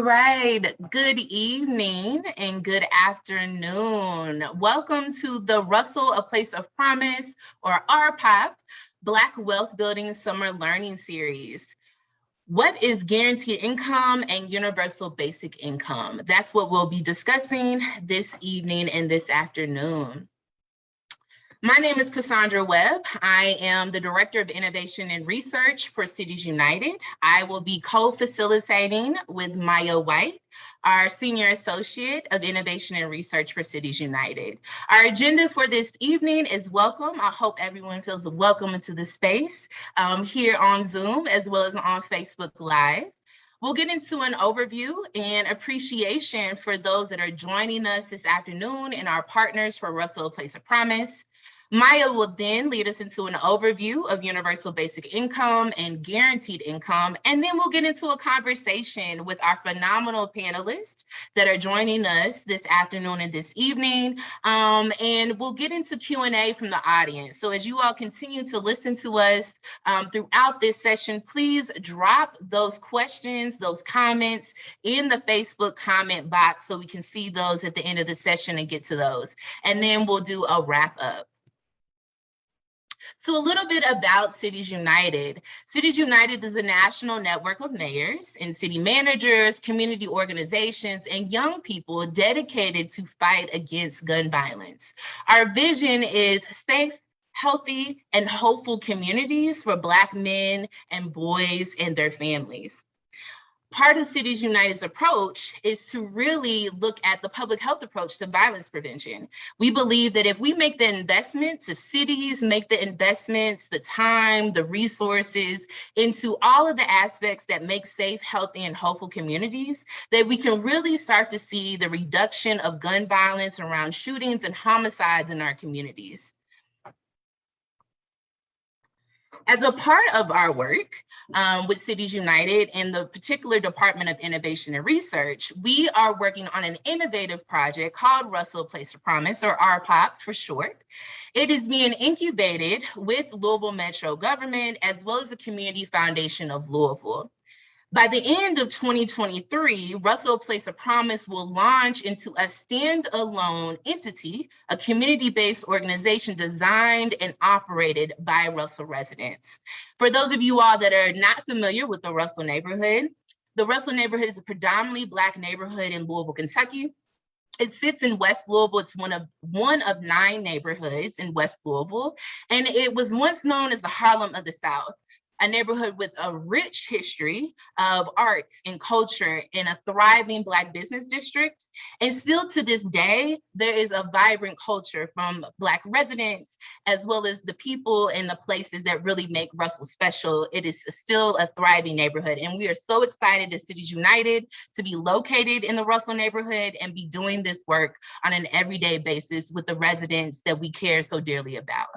right. Good evening and good afternoon. Welcome to the Russell, A Place of Promise, or RPOP, Black Wealth Building Summer Learning Series. What is guaranteed income and universal basic income? That's what we'll be discussing this evening and this afternoon. My name is Cassandra Webb. I am the Director of Innovation and Research for Cities United. I will be co-facilitating with Maya White, our Senior Associate of Innovation and Research for Cities United. Our agenda for this evening is welcome. I hope everyone feels welcome into the space here on Zoom as well as on Facebook Live. We'll get into an overview and appreciation for those that are joining us this afternoon and our partners for Russell, A Place of Promise. Maya will then lead us into an overview of universal basic income and guaranteed income, and then we'll get into a conversation with our phenomenal panelists that are joining us this afternoon and this evening, and we'll get into Q&A from the audience. So as you all continue to listen to us throughout this session, please drop those questions, those comments in the Facebook comment box so we can see those at the end of the session and get to those. And then we'll do a wrap up. So a little bit about Cities United. Cities United is a national network of mayors and city managers, community organizations, and young people dedicated to fight against gun violence. Our vision is safe, healthy, and hopeful communities for Black men and boys and their families. Part of Cities United's approach is to really look at the public health approach to violence prevention. We believe that if we make the investments, if cities make the investments, the time, the resources into all of the aspects that make safe, healthy, and hopeful communities, that we can really start to see the reduction of gun violence around shootings and homicides in our communities. As a part of our work with Cities United and the particular Department of Innovation and Research, we are working on an innovative project called Russell, A Place of Promise, or RPOP for short. It is being incubated with Louisville Metro government as well as the Community Foundation of Louisville. By the end of 2023, Russell, A Place of Promise will launch into a standalone entity, a community-based organization designed and operated by Russell residents. For those of you all that are not familiar with the Russell neighborhood, the Russell neighborhood is a predominantly Black neighborhood in Louisville, Kentucky. It sits in West Louisville. It's one of 9 neighborhoods in West Louisville, and it was once known as the Harlem of the South, a neighborhood with a rich history of arts and culture in a thriving Black business district. And still to this day, there is a vibrant culture from Black residents, as well as the people and the places that really make Russell special. It is still a thriving neighborhood. And we are so excited as Cities United to be located in the Russell neighborhood and be doing this work on an everyday basis with the residents that we care so dearly about.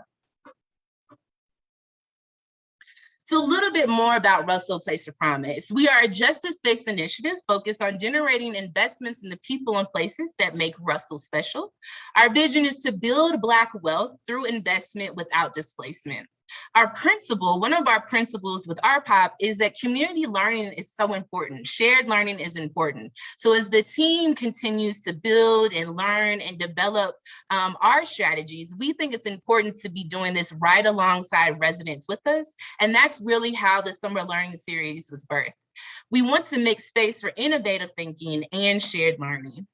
So a little bit more about Russell, A Place of Promise. We are a justice-based initiative focused on generating investments in the people and places that make Russell special. Our vision is to build Black wealth through investment without displacement. One of our principles with RPOP is that community learning is so important. Shared learning is important. So as the team continues to build and learn and develop our strategies, we think it's important to be doing this right alongside residents with us. And that's really how the Summer Learning Series was birthed. We want to make space for innovative thinking and shared learning.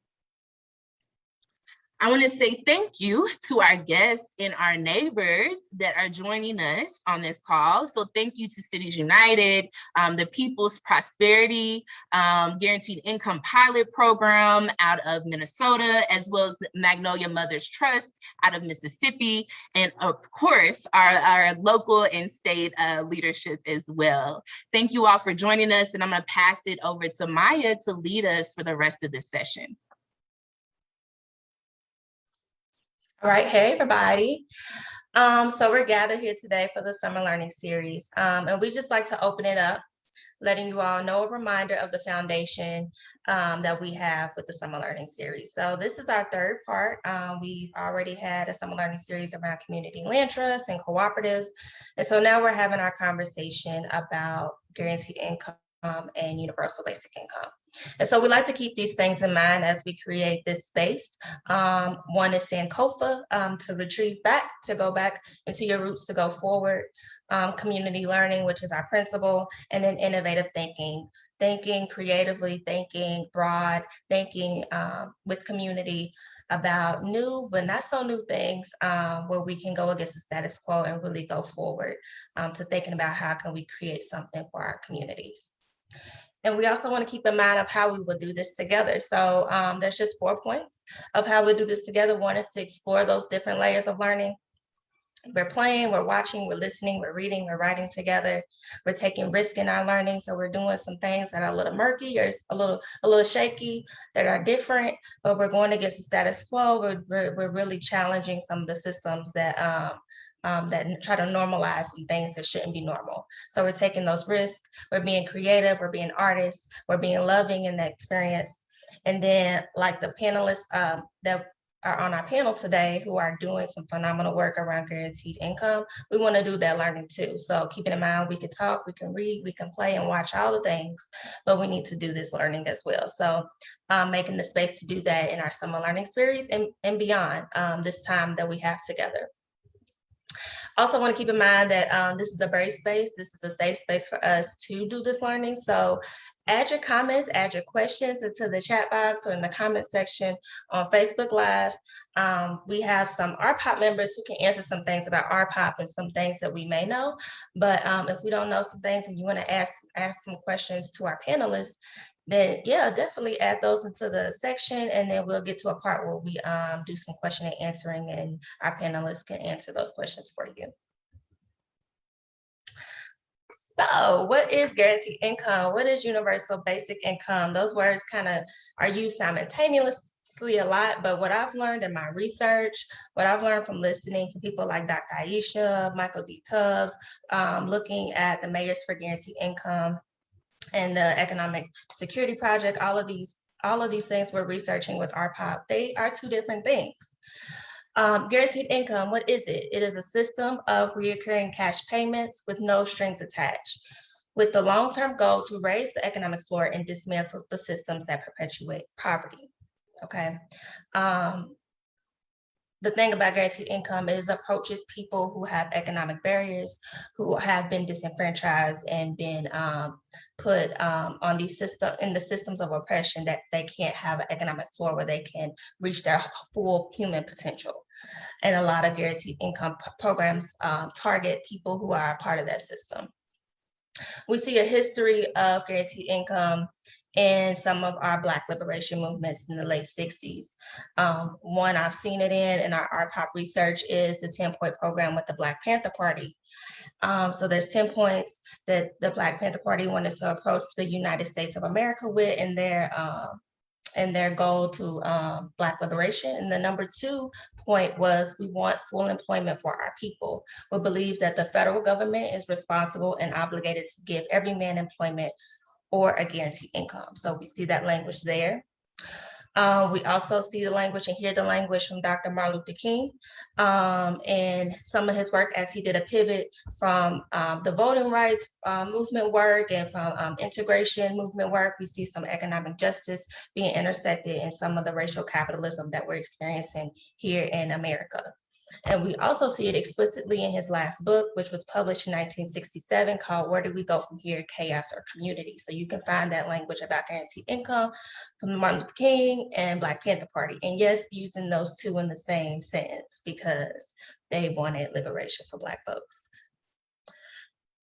I want to say thank you to our guests and our neighbors that are joining us on this call. So thank you to Cities United, the People's Prosperity Guaranteed Income Pilot Program out of Minnesota, as well as the Magnolia Mothers Trust out of Mississippi, and of course, our local and state leadership as well. Thank you all for joining us, and I'm going to pass it over to Maya to lead us for the rest of this session. All right, hey everybody. So we're gathered here today for the Summer Learning Series, and we just like to open it up, letting you all know a reminder of the foundation that we have with the Summer Learning Series. So this is our third part. We've already had a Summer Learning Series around community land trusts and cooperatives, and so now we're having our conversation about guaranteed income and universal basic income. And so we like to keep these things in mind as we create this space. One is Sankofa, to retrieve back, to go back into your roots, to go forward. Community learning, which is our principle, and then innovative thinking, thinking creatively, thinking broad, thinking with community about new but not so new things, where we can go against the status quo and really go forward, to thinking about how can we create something for our communities. And we also want to keep in mind of how we will do this together. So there's just 4 points of how we do this together. One is to explore those different layers of learning. We're playing, we're watching, we're listening, we're reading, we're writing together. We're taking risk in our learning. So we're doing some things that are a little murky or a little shaky, that are different, but we're going against the status quo. We're really challenging some of the systems that that try to normalize some things that shouldn't be normal. So we're taking those risks, we're being creative, we're being artists, we're being loving in that experience. And then like the panelists that are on our panel today who are doing some phenomenal work around guaranteed income, we want to do that learning too. So keeping in mind, we can talk, we can read, we can play and watch all the things, but we need to do this learning as well. So making the space to do that in our summer learning series and beyond this time that we have together. Also want to keep in mind that this is a brave space. This is a safe space for us to do this learning. So add your comments, add your questions into the chat box or in the comment section on Facebook Live. We have some RPOP members who can answer some things about RPOP and some things that we may know. But if we don't know some things and you want to ask some questions to our panelists, then yeah, definitely add those into the section, and then we'll get to a part where we do some question and answering, and our panelists can answer those questions for you. So what is guaranteed income? What is universal basic income? Those words kind of are used simultaneously a lot, but what I've learned in my research, what I've learned from listening to people like Dr. Aisha, Michael D. Tubbs, looking at the Mayors for Guaranteed Income and the Economic Security Project, all of these things we're researching with RPOP, they are two different things. Guaranteed income, what is it? It is a system of recurring cash payments with no strings attached, with the long-term goal to raise the economic floor and dismantle the systems that perpetuate poverty. Okay. The thing about guaranteed income is approaches people who have economic barriers, who have been disenfranchised and been put on these systems of oppression, that they can't have an economic floor where they can reach their full human potential. And a lot of guaranteed income programs target people who are a part of that system. We see a history of guaranteed income in some of our Black liberation movements in the late 60s. One I've seen it in our RPOP research is the 10-point program with the Black Panther Party. So there's 10 points that the Black Panther Party wanted to approach the United States of America with in their goal to Black liberation. And the number 2 point was, we want full employment for our people. We believe that the federal government is responsible and obligated to give every man employment or a guaranteed income. So we see that language there. We also see the language and hear the language from Dr. Martin Luther King and some of his work as he did a pivot from the voting rights movement work and from integration movement work. We see some economic justice being intersected in some of the racial capitalism that we're experiencing here in America. And we also see it explicitly in his last book, which was published in 1967, called Where Do We Go From Here, Chaos or Community? So you can find that language about guaranteed income from Martin Luther King and Black Panther Party. And yes, using those two in the same sentence because they wanted liberation for Black folks.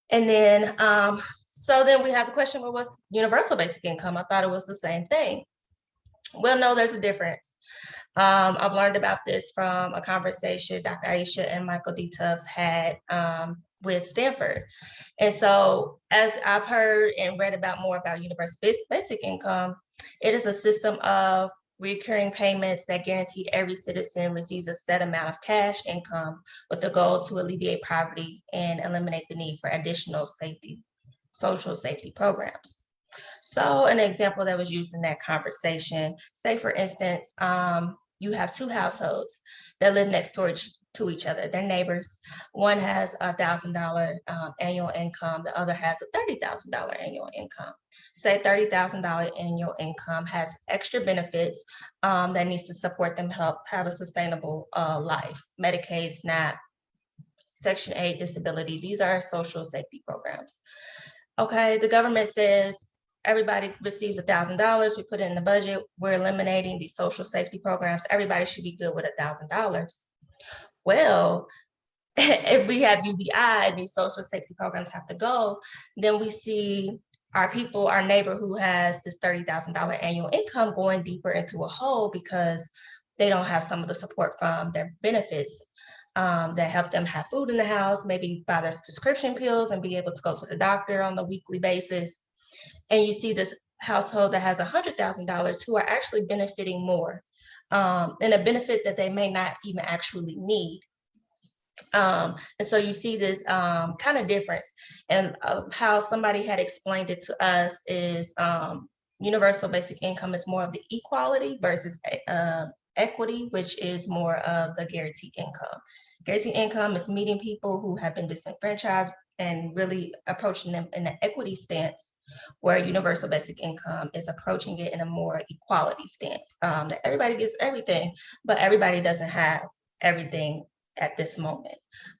And then, so then we have the question, well, what's universal basic income? I thought it was the same thing. Well, no, there's a difference. I've learned about this from a conversation Dr. Aisha and Michael D. Tubbs had with Stanford. And so as I've heard and read about more about universal basic income, it is a system of recurring payments that guarantee every citizen receives a set amount of cash income with the goal to alleviate poverty and eliminate the need for additional social safety programs. So an example that was used in that conversation, say for instance, you have 2 households that live next to each other. They're neighbors. One has $1,000 annual income. The other has a $30,000 annual income. Say $30,000 annual income has extra benefits that needs to support them, help have a sustainable life. Medicaid, SNAP, Section 8 disability. These are social safety programs. Okay, the government says everybody receives $1,000. We put it in the budget. We're eliminating these social safety programs. Everybody should be good with $1,000. Well, if we have UBI, these social safety programs have to go, then we see our people, our neighbor who has this $30,000 annual income going deeper into a hole because they don't have some of the support from their benefits that help them have food in the house, maybe buy their prescription pills and be able to go to the doctor on a weekly basis. And you see this household that has $100,000 who are actually benefiting more, and a benefit that they may not even actually need. And so you see this kind of difference. And how somebody had explained it to us is universal basic income is more of the equality versus equity, which is more of the guaranteed income. Guaranteed income is meeting people who have been disenfranchised and really approaching them in an equity stance, where universal basic income is approaching it in a more equality stance, that everybody gets everything, but everybody doesn't have everything at this moment.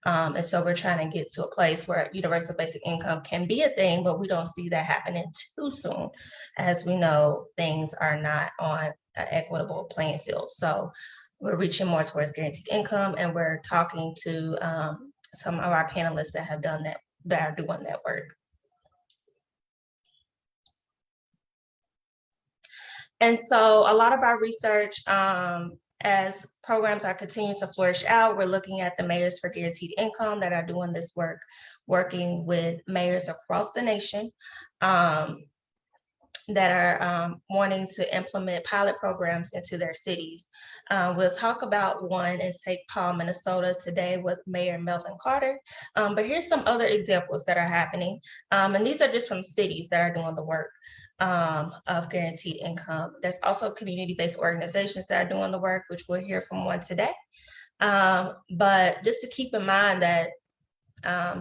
And so we're trying to get to a place where universal basic income can be a thing, but we don't see that happening too soon. As we know, things are not on an equitable playing field. So we're reaching more towards guaranteed income, and we're talking to some of our panelists that have done that, that are doing that work. And so a lot of our research, as programs are continuing to flourish out, we're looking at the mayors for guaranteed income that are doing this work, working with mayors across the nation that are wanting to implement pilot programs into their cities. We'll talk about one in St. Paul, Minnesota today with Mayor Melvin Carter, but here's some other examples that are happening. And these are just from cities that are doing the work of guaranteed income. There's also community-based organizations that are doing the work, which we'll hear from one today. But just to keep in mind that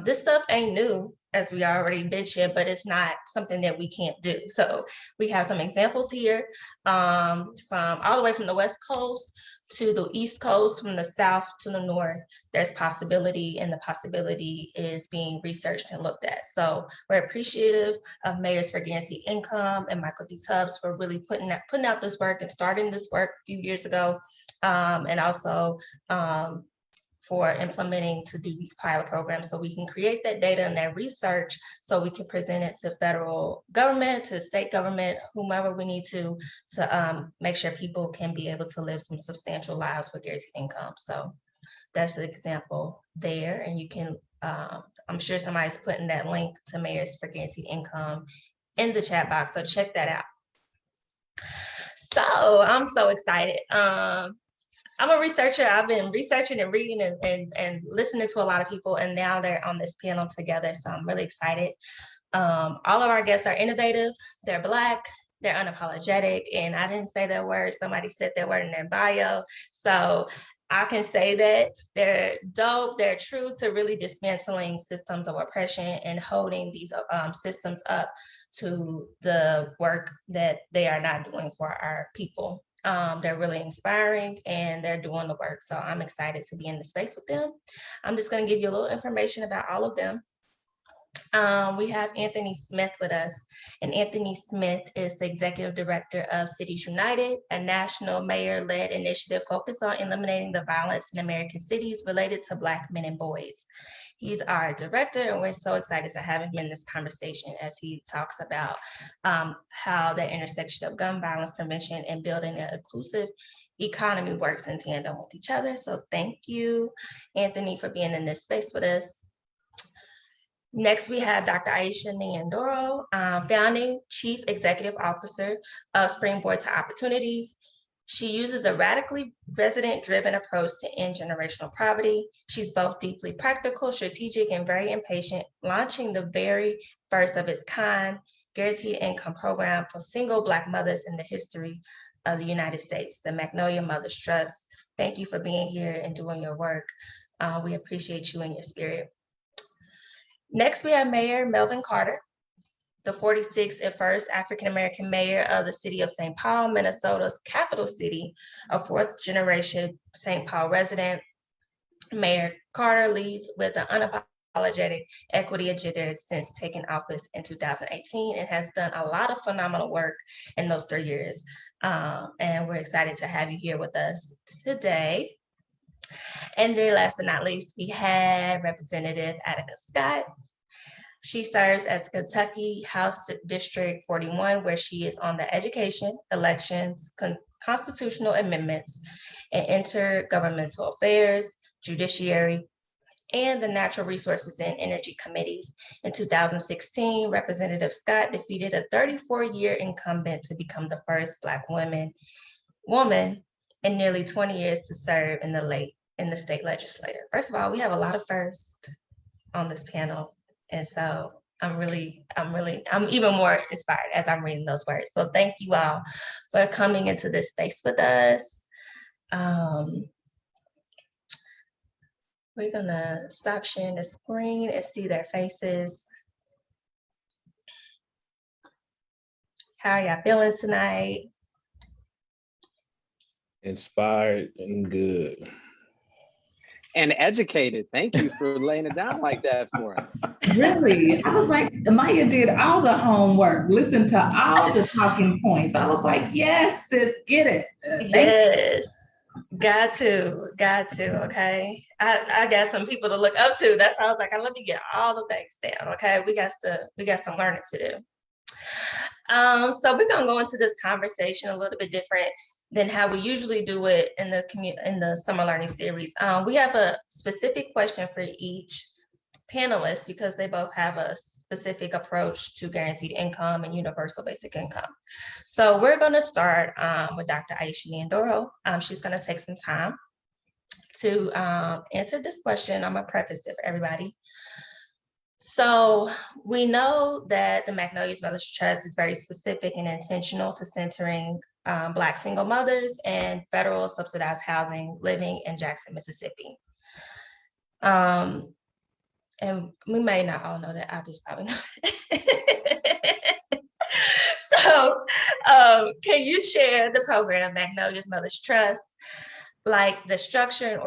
this stuff ain't new, as we already mentioned, but it's not something that we can't do. So we have some examples here from all the way from the West Coast to the East Coast, from the South to the North. There's possibility, and the possibility is being researched and looked at. So we're appreciative of Mayors for Guaranteed Income and Michael D. Tubbs for really putting out this work and starting this work a few years ago, and also for implementing to do these pilot programs, so we can create that data and that research so we can present it to federal government, to state government, whomever we need to make sure people can be able to live some substantial lives with guaranteed income. So that's an example there. And you can, I'm sure somebody's putting that link to Mayors for Guaranteed Income in the chat box, so check that out. So I'm so excited. I'm a researcher. I've been researching and reading and listening to a lot of people, and now they're on this panel together. So I'm really excited. All of our guests are innovative. They're Black, they're unapologetic. And I didn't say that word. Somebody said that word in their bio. So I can say that they're dope. They're true to really dismantling systems of oppression and holding these systems up to the work that they are not doing for our people. They're really inspiring, and they're doing the work. So I'm excited to be in the space with them. I'm just going to give you a little information about all of them. We have Anthony Smith with us, and Anthony Smith is the executive director of Cities United, a national mayor-led initiative focused on eliminating the violence in American cities related to Black men and boys. He's our director, and we're so excited to have him in this conversation as he talks about how the intersection of gun violence prevention and building an inclusive economy works in tandem with each other. So thank you, Anthony, for being in this space with us. Next, we have Dr. Aisha Nyandoro, founding Chief Executive Officer of Springboard to Opportunities. She uses a radically resident-driven approach to end generational poverty. She's both deeply practical, strategic, and very impatient, launching the very first of its kind guaranteed income program for single Black mothers in the history of the United States, the Magnolia Mothers Trust. Thank you for being here and doing your work. We appreciate you and your spirit. Next, we have Mayor Melvin Carter, the 46th and first African-American mayor of the city of St. Paul, Minnesota's capital city, a fourth generation St. Paul resident. Mayor Carter leads with an unapologetic equity agenda since taking office in 2018 and has done a lot of phenomenal work in those 3 years. And we're excited to have you here with us today. And then last but not least, we have Representative Attica Scott. She serves as Kentucky House District 41, where she is on the Education, Elections, Constitutional Amendments, and Intergovernmental Affairs, Judiciary, and the Natural Resources and Energy Committees. In 2016, Representative Scott defeated a 34-year incumbent to become the first Black woman in nearly 20 years to serve in the state legislature. First of all, we have a lot of firsts on this panel. And so I'm even more inspired as I'm reading those words. So thank you all for coming into this space with us. We're gonna stop sharing the screen and see their faces. How are y'all feeling tonight? Inspired and good. And educated. Thank you for laying it down like that for us. Really? I was like, Maya did all the homework, listened to all the talking points. I was like, yes, sis, get it. Yes, got to, okay. I got some people to look up to. That's how I was like, let me get all the things down, okay? We got some learning to do. So we're gonna go into this conversation a little bit different than how we usually do it in the summer learning series. We have a specific question for each panelist because they both have a specific approach to guaranteed income and universal basic income. So we're gonna start with Dr. Aisha Nyandoro. She's gonna take some time to answer this question. I'm gonna preface it for everybody. So we know that the Magnolia Mothers Trust is very specific and intentional to centering Black single mothers and federal subsidized housing living in Jackson, Mississippi. And we may not all know that, I just probably know that. So can you share the program Magnolia's Mothers Trust, like the structure and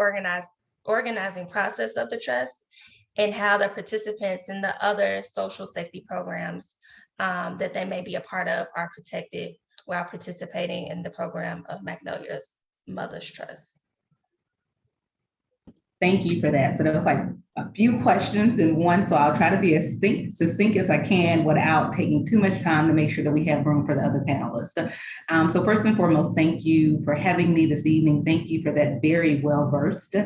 organizing process of the trust, and how the participants in the other social safety programs that they may be a part of are protected while participating in the program of Magnolia's Mothers Trust? Thank you for that. So there was like a few questions in one, so I'll try to be as succinct as I can without taking too much time to make sure that we have room for the other panelists. So first and foremost, thank you for having me this evening. Thank you for that very well-versed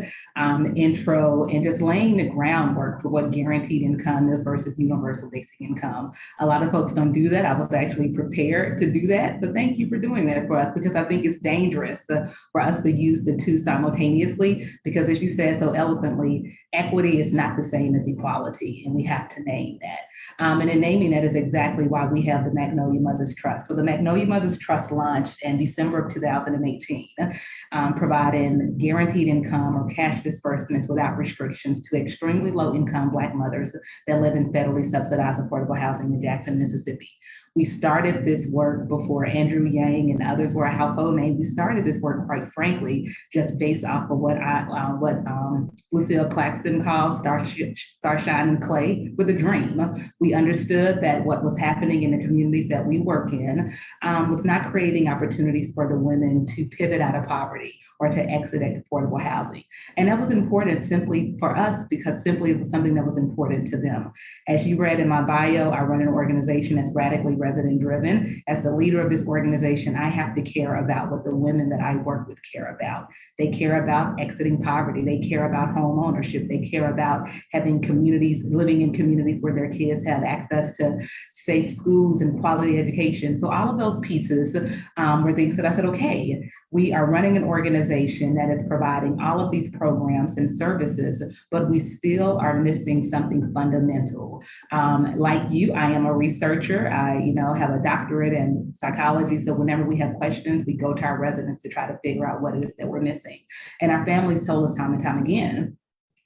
intro and just laying the groundwork for what guaranteed income is versus universal basic income. A lot of folks don't do that. I was actually prepared to do that, but thank you for doing that for us because I think it's dangerous for us to use the two simultaneously because as you said so eloquently, equity is not the same as equality, and we have to name that. And in naming that is exactly why we have the Magnolia Mothers Trust. So the Magnolia Mothers Trust launched in December of 2018, providing guaranteed income or cash disbursements without restrictions to extremely low income Black mothers that live in federally subsidized affordable housing in Jackson, Mississippi. We started this work before Andrew Yang and others were a household name. We started this work, quite frankly, just based off of what Lucille Claxton calls starshine and clay with a dream. We understood that what was happening in the communities that we work in was not creating opportunities for the women to pivot out of poverty or to exit affordable housing. And that was important simply for us because simply it was something that was important to them. As you read in my bio, I run an organization that's radically resident driven. As the leader of this organization, I have to care about what the women that I work with care about. They care about exiting poverty. They care about home ownership. They care about having communities, living in communities where their kids have access to safe schools and quality education. So all of those pieces were things that I said, okay, we are running an organization that is providing all of these programs and services, but we still are missing something fundamental. Like you, I am a researcher. I, have a doctorate in psychology. So whenever we have questions, we go to our residents to try to figure out what it is that we're missing. And our families told us time and time again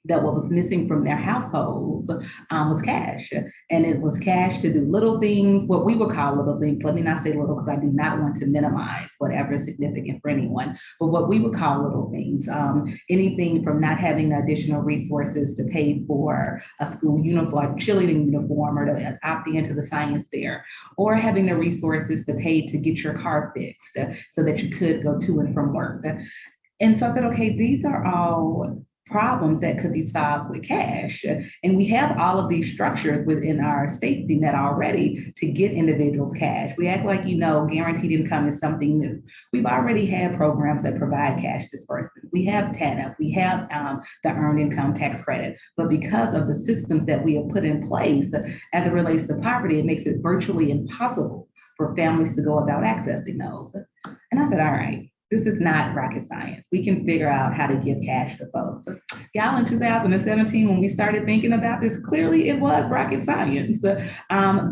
that what was missing from their households was cash. And it was cash to do little things, what we would call little things. Let me not say little because I do not want to minimize whatever is significant for anyone, but what we would call little things. Anything from not having additional resources to pay for a school uniform, cheerleading uniform, or to opt into the science fair, or having the resources to pay to get your car fixed so that you could go to and from work. And so I said, okay, these are all problems that could be solved with cash. And we have all of these structures within our safety net already to get individuals cash. We act like, guaranteed income is something new. We've already had programs that provide cash disbursement. We have TANF, we have the Earned Income Tax Credit, but because of the systems that we have put in place as it relates to poverty, it makes it virtually impossible for families to go about accessing those. And I said, all right, this is not rocket science. We can figure out how to give cash to folks. Y'all, in 2017, when we started thinking about this, clearly it was rocket science. There was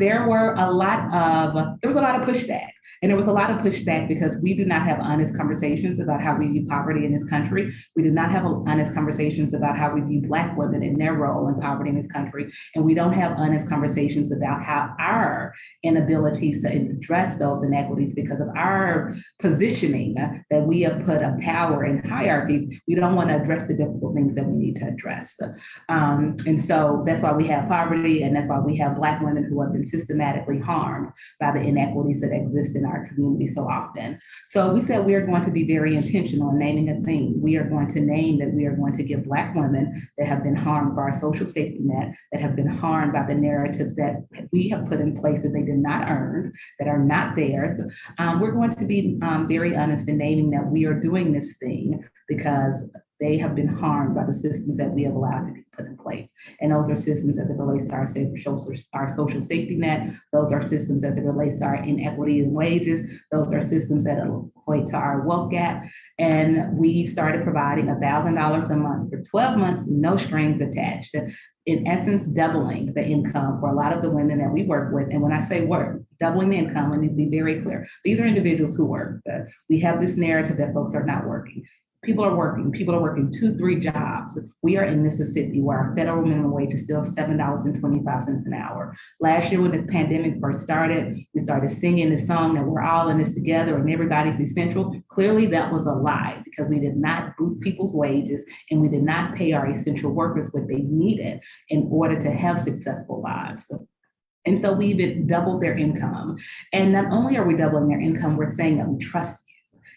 a lot of pushback. And there was a lot of pushback because we do not have honest conversations about how we view poverty in this country. We do not have honest conversations about how we view Black women and their role in poverty in this country. And we don't have honest conversations about how our inabilities to address those inequities because of our positioning that we have put a power in hierarchies. We don't want to address the difficult things that we need to address. And so that's why we have poverty, and that's why we have Black women who have been systematically harmed by the inequities that exist in our community so often. So we said we are going to be very intentional in naming a theme. We are going to name that we are going to give Black women that have been harmed by our social safety net, that have been harmed by the narratives that we have put in place that they did not earn, that are not theirs. We're going to be very honest in naming that we are doing this thing because they have been harmed by the systems that we have allowed to be put in place. And those are systems as it relates to our social safety net. Those are systems as it relates to our inequity in wages. Those are systems that equate to our wealth gap. And we started providing $1,000 a month for 12 months, no strings attached. In essence, doubling the income for a lot of the women that we work with. And when I say work, doubling the income, let me be very clear. These are individuals who work. We have this narrative that folks are not working. People are working 2-3 jobs. We are in Mississippi where our federal minimum wage is still $7.25 an hour. Last year when this pandemic first started, we started singing this song that we're all in this together and everybody's essential. Clearly that was a lie because we did not boost people's wages and we did not pay our essential workers what they needed in order to have successful lives. And so we even doubled their income. And not only are we doubling their income, we're saying that we trust you.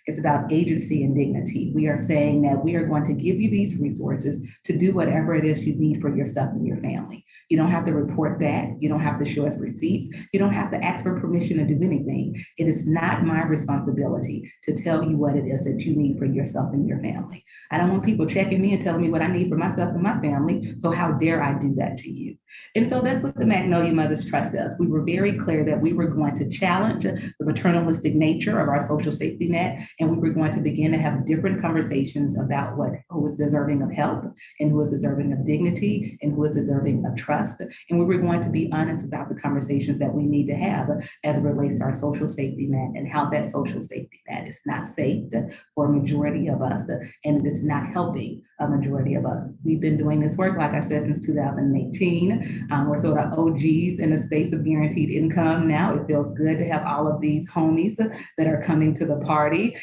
It's about agency and dignity. We are saying that we are going to give you these resources to do whatever it is you need for yourself and your family. You don't have to report back. You don't have to show us receipts. You don't have to ask for permission to do anything. It is not my responsibility to tell you what it is that you need for yourself and your family. I don't want people checking me and telling me what I need for myself and my family. So how dare I do that to you? And so that's what the Magnolia Mothers Trust is. We were very clear that we were going to challenge the paternalistic nature of our social safety net, and we were going to begin to have different conversations about who is deserving of help and who is deserving of dignity and who is deserving of trust. And we were going to be honest about the conversations that we need to have as it relates to our social safety net and how that social safety net is not safe for a majority of us and it's not helping a majority of us. We've been doing this work, like I said, since 2018. We're sort of OGs in the space of guaranteed income now. It feels good to have all of these homies that are coming to the party.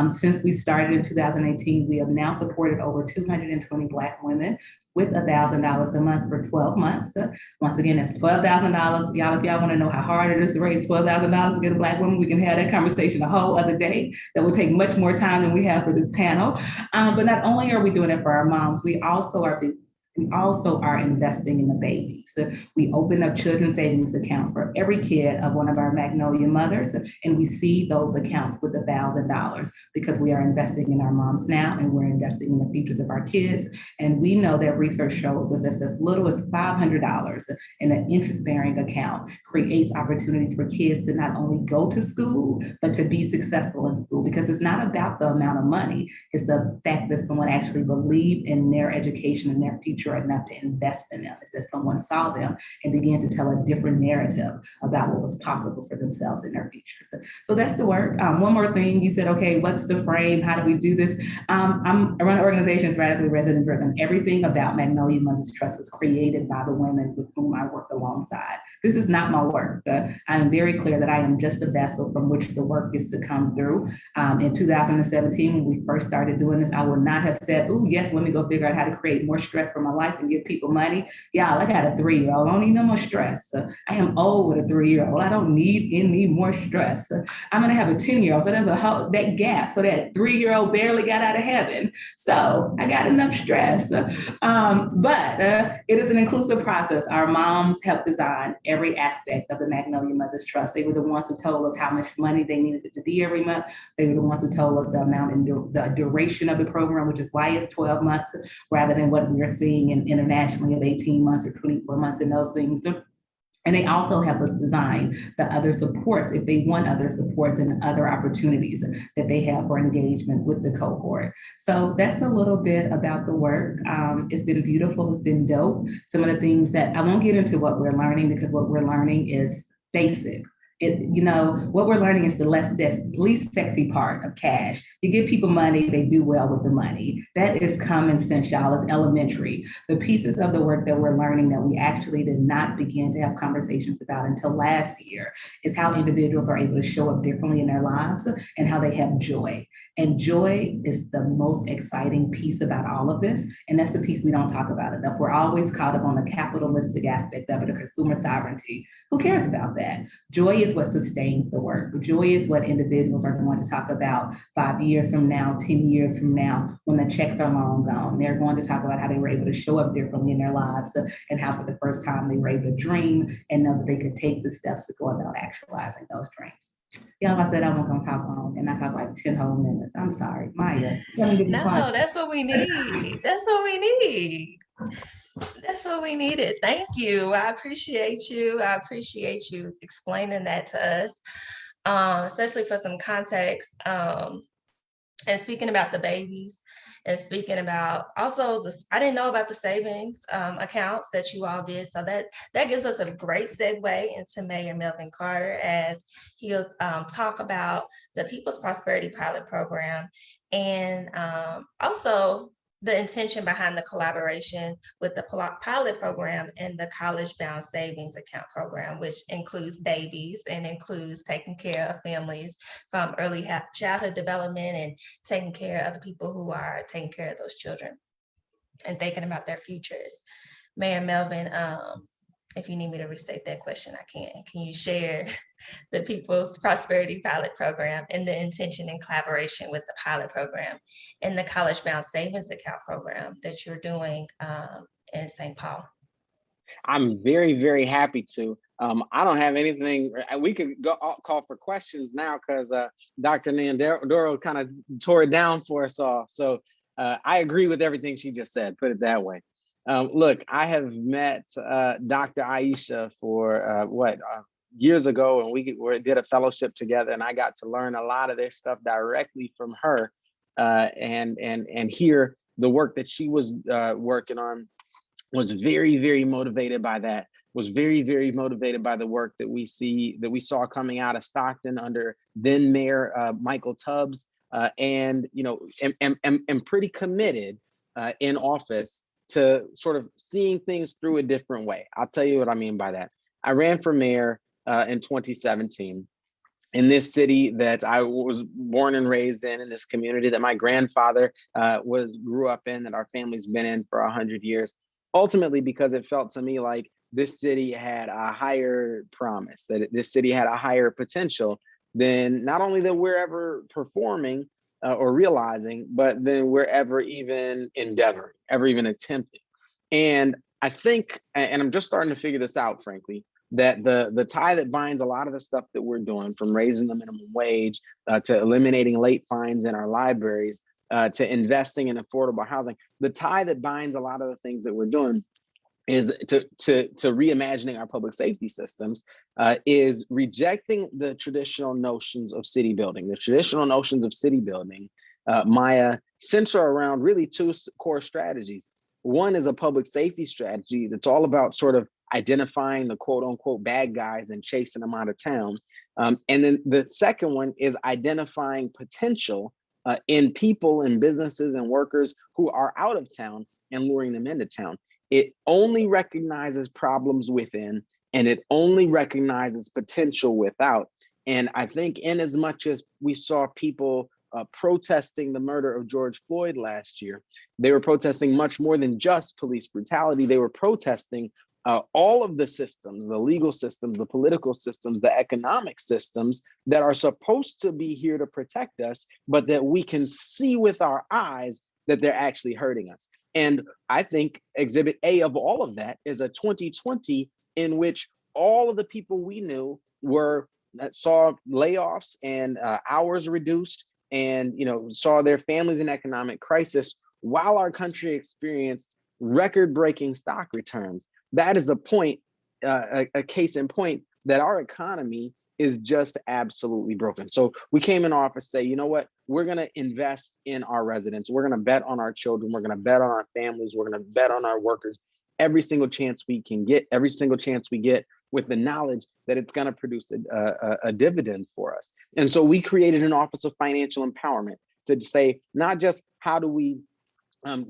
Since we started in 2018, we have now supported over 220 Black women with $1,000 a month for 12 months. Once again, that's $12,000. Y'all, if y'all want to know how hard it is to raise $12,000 to get a Black woman, we can have that conversation a whole other day. That will take much more time than we have for this panel. But not only are we doing it for our moms, we also are we also are investing in the babies. So we open up children's savings accounts for every kid of one of our Magnolia mothers, and we see those accounts with $1,000 because we are investing in our moms now, and we're investing in the futures of our kids. And we know that research shows us that as little as $500 in an interest-bearing account creates opportunities for kids to not only go to school, but to be successful in school, because it's not about the amount of money, it's the fact that someone actually believed in their education and their future enough to invest in them. It's that someone saw them and began to tell a different narrative about what was possible for themselves in their future. So that's the work. One more thing, you said, okay, what's the frame? How do we do this? I run an organization that's radically resident driven. Everything about Magnolia Mothers Trust was created by the women with whom I work alongside. This is not my work. I am very clear that I am just a vessel from which the work is to come through. In 2017, when we first started doing this, I would not have said, oh, yes, let me go figure out how to create more stress for my life and give people money. Y'all, I got a 3-year-old. I don't need no more stress. I am old with a 3-year-old. I don't need any more stress. I'm going to have a 10-year-old. So there's a whole that gap. So that 3-year-old barely got out of heaven. So I got enough stress. But it is an inclusive process. Our moms helped design every aspect of the Magnolia Mothers Trust. They were the ones who told us how much money they needed it to be every month. They were the ones who told us the amount and the duration of the program, which is why it's 12 months rather than what we're seeing internationally of 18 months or 24 months and those things. And they also help us design the other supports if they want other supports and other opportunities that they have for engagement with the cohort. So that's a little bit about the work. It's been beautiful, it's been dope. Some of the things that I won't get into what we're learning because what we're learning is basic. What we're learning is the least sexy part of cash. You give people money, they do well with the money. That is common sense, y'all. It's elementary. The pieces of the work that we're learning that we actually did not begin to have conversations about until last year is how individuals are able to show up differently in their lives and how they have joy. And joy is the most exciting piece about all of this. And that's the piece we don't talk about enough. We're always caught up on the capitalistic aspect of it, the consumer sovereignty. Who cares about that? Joy is what sustains the work. Joy is what individuals are going to talk about 5 years from now, 10 years from now, when the checks are long gone. They're going to talk about how they were able to show up differently in their lives and how for the first time they were able to dream and know that they could take the steps to go about actualizing those dreams. Y'all, I said I wasn't gonna talk long and I talked like 10 whole minutes. I'm sorry, Maya. No, that's what we need. That's what we need. That's what we needed. Thank you. I appreciate you. I appreciate you explaining that to us, especially for some context. And speaking about the babies and speaking about also I didn't know about the savings accounts that you all did. So that gives us a great segue into Mayor Melvin Carter as he'll talk about the People's Prosperity Pilot Program and also the intention behind the collaboration with the pilot program and the College Bound Savings Account program, which includes babies and includes taking care of families from early childhood development and taking care of the people who are taking care of those children and thinking about their futures. Mayor Melvin, if you need me to restate that question, I can. Can you share the People's Prosperity Pilot Program and the intention and collaboration with the pilot program and the College Bound Savings Account program that you're doing in St. Paul? I'm very, very happy to. I don't have anything. We could go call for questions now because Dr. Nandoro kind of tore it down for us all. So I agree with everything she just said, put it that way. Look, I have met Dr. Aisha for years ago, and we did a fellowship together, and I got to learn a lot of this stuff directly from her, and hear the work that she was working on. Was very, very motivated by that. Was very, very motivated by the work that we saw coming out of Stockton under then Mayor Michael Tubbs, and pretty committed in office to sort of seeing things through a different way. I'll tell you what I mean by that. I ran for mayor in 2017 in this city that I was born and raised in this community that my grandfather grew up in, that our family's been in for 100 years. Ultimately, because it felt to me like this city had a higher promise, that this city had a higher potential than not only that we're ever performing or realizing, but then we're ever even endeavoring, ever even attempting. And I think, and I'm just starting to figure this out, frankly, that the tie that binds a lot of the stuff that we're doing, from raising the minimum wage to eliminating late fines in our libraries, to investing in affordable housing, the tie that binds a lot of the things that we're doing is to reimagining our public safety systems, is rejecting the traditional notions of city building. The traditional notions of city building, Maya, center around really two core strategies. One is a public safety strategy that's all about sort of identifying the quote unquote bad guys and chasing them out of town. And then the second one is identifying potential in people and businesses and workers who are out of town and luring them into town. It only recognizes problems within, and it only recognizes potential without. And I think in as much as we saw people protesting the murder of George Floyd last year, they were protesting much more than just police brutality. They were protesting all of the systems, the legal systems, the political systems, the economic systems that are supposed to be here to protect us, but that we can see with our eyes that they're actually hurting us. And I think exhibit A of all of that is a 2020 in which all of the people we knew saw layoffs and hours reduced, and saw their families in economic crisis while our country experienced record-breaking stock returns. That is a case in point that our economy is just absolutely broken. So we came in office, say, you know what, we're going to invest in our residents. We're going to bet on our children. We're going to bet on our families. We're going to bet on our workers every single chance we can get, every single chance we get, with the knowledge that it's going to produce a dividend for us. And so we created an Office of Financial Empowerment to say, not just how do we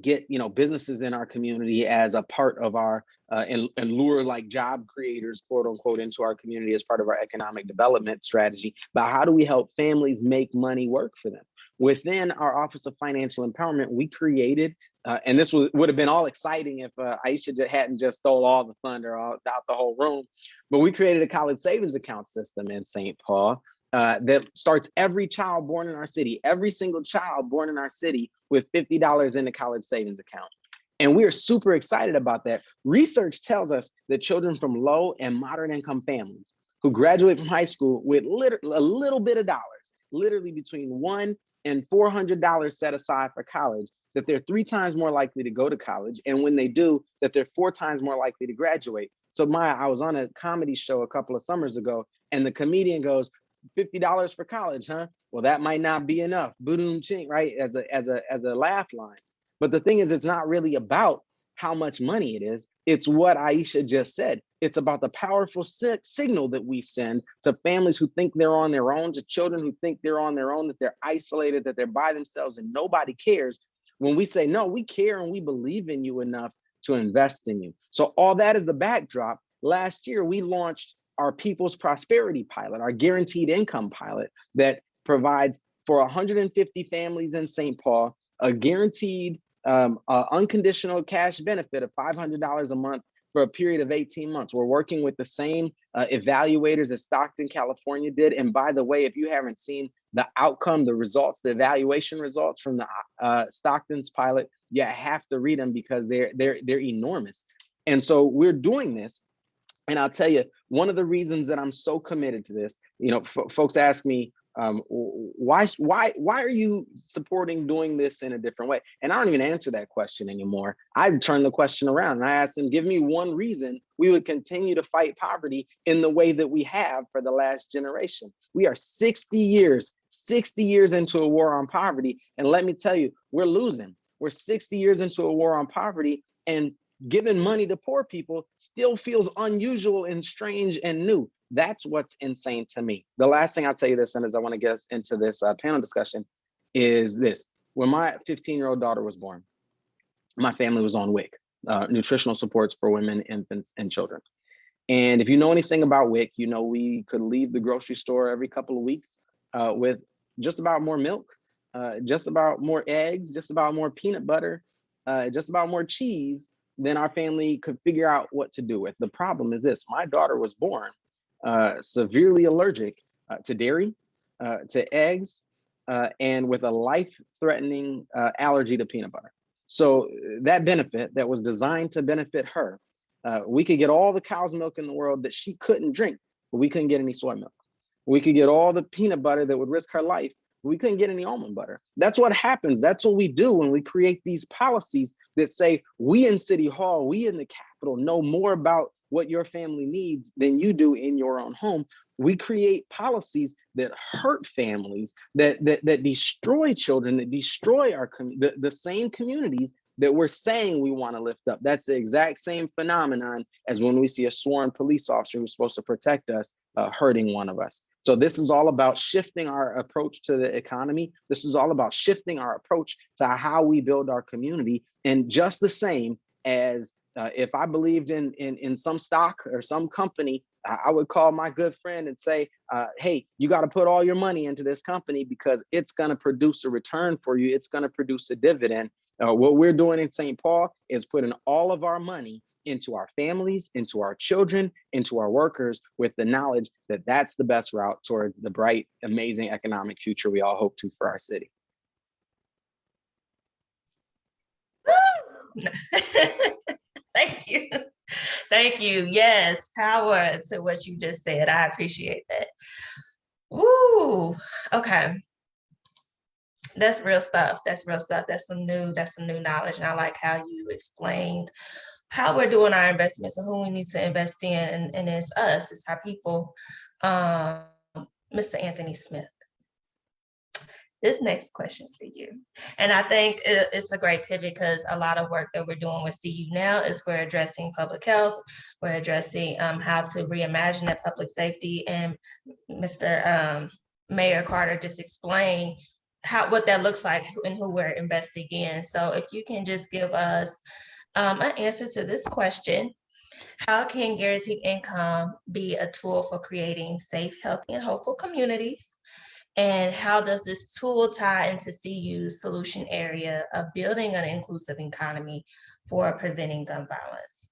get businesses in our community as a part of our and lure like job creators, quote unquote, into our community as part of our economic development strategy, but how do we help families make money work for them? Within our Office of Financial Empowerment, we created, and this would have been all exciting if Aisha hadn't just stole all the thunder out the whole room, but we created a college savings account system in St. Paul that starts every child born in our city, every single child born in our city, with $50 in the college savings account. And we are super excited about that. Research tells us that children from low and moderate income families who graduate from high school with a little bit of dollars, literally between $100 and $400 set aside for college, that they're 3 times more likely to go to college. And when they do, that they're 4 times more likely to graduate. So Maya, I was on a comedy show a couple of summers ago, and the comedian goes, $50 for college, huh? Well, that might not be enough. Boom, ching, right? As a laugh line. But the thing is, it's not really about how much money it is. It's what Aisha just said. It's about the powerful signal that we send to families who think they're on their own, to children who think they're on their own, that they're isolated, that they're by themselves and nobody cares. When we say, no, we care and we believe in you enough to invest in you. So all that is the backdrop. Last year, we launched our People's Prosperity Pilot, our guaranteed income pilot, that provides for 150 families in St. Paul a guaranteed unconditional cash benefit of $500 a month for a period of 18 months. We're working with the same evaluators that Stockton, California did. And by the way, if you haven't seen the outcome, the results, the evaluation results from the Stockton's pilot, you have to read them because they're enormous. And so we're doing this. And I'll tell you, one of the reasons that I'm so committed to this, folks ask me, why are you supporting doing this in a different way? And I don't even answer that question anymore. I turn the question around and I ask them, give me one reason we would continue to fight poverty in the way that we have for the last generation. We are 60 years into a war on poverty. And let me tell you, we're losing. We're 60 years into a war on poverty, and giving money to poor people still feels unusual and strange and new. That's what's insane to me. The last thing I'll tell you this, and as I want to get us into this panel discussion, is this. When my 15-year-old daughter was born, my family was on WIC, nutritional supports for women, infants, and children. And if you know anything about WIC, we could leave the grocery store every couple of weeks with just about more milk, just about more eggs, just about more peanut butter, just about more cheese than our family could figure out what to do with. The problem is this: my daughter was born severely allergic to dairy, to eggs, and with a life-threatening allergy to peanut butter. So that benefit that was designed to benefit her, we could get all the cow's milk in the world that she couldn't drink, but we couldn't get any soy milk. We could get all the peanut butter that would risk her life. We couldn't get any almond butter. That's what happens. That's what we do when we create these policies that say, we in City Hall, we in the Capitol know more about what your family needs than you do in your own home. We create policies that hurt families, that destroy children, that destroy the same communities that we're saying we want to lift up. That's the exact same phenomenon as when we see a sworn police officer who's supposed to protect us hurting one of us. So this is all about shifting our approach to the economy. This is all about shifting our approach to how we build our community. And just the same as if I believed in some stock or some company, I would call my good friend and say, hey, you got to put all your money into this company because it's going to produce a return for you. It's going to produce a dividend. What we're doing in St. Paul is putting all of our money into our families, into our children, into our workers, with the knowledge that that's the best route towards the bright, amazing economic future we all hope to for our city. Thank you. Thank you. Yes, power to what you just said. I appreciate that. Woo. Okay. That's real stuff. That's real stuff. That's some new knowledge. And I like how you explained how we're doing our investments and who we need to invest in. And it's us, it's our people. Mr. Anthony Smith. This next question is for you. And I think it's a great pivot because a lot of work that we're doing with CU now is we're addressing public health. We're addressing how to reimagine that public safety. And Mr. Mayor Carter just explained what that looks like and who we're investing in. So if you can just give us an answer to this question: how can guaranteed income be a tool for creating safe, healthy, and hopeful communities? And how does this tool tie into CU's solution area of building an inclusive economy for preventing gun violence?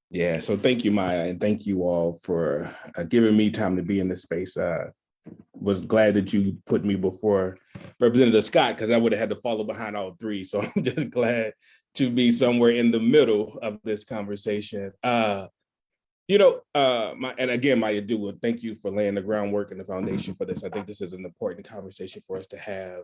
Yeah, so thank you, Maya, and thank you all for giving me time to be in this space. Was glad that you put me before Representative Scott, because I would have had to follow behind all three. So I'm just glad to be somewhere in the middle of this conversation. And again, Maya Dua, thank you for laying the groundwork and the foundation for this. I think this is an important conversation for us to have.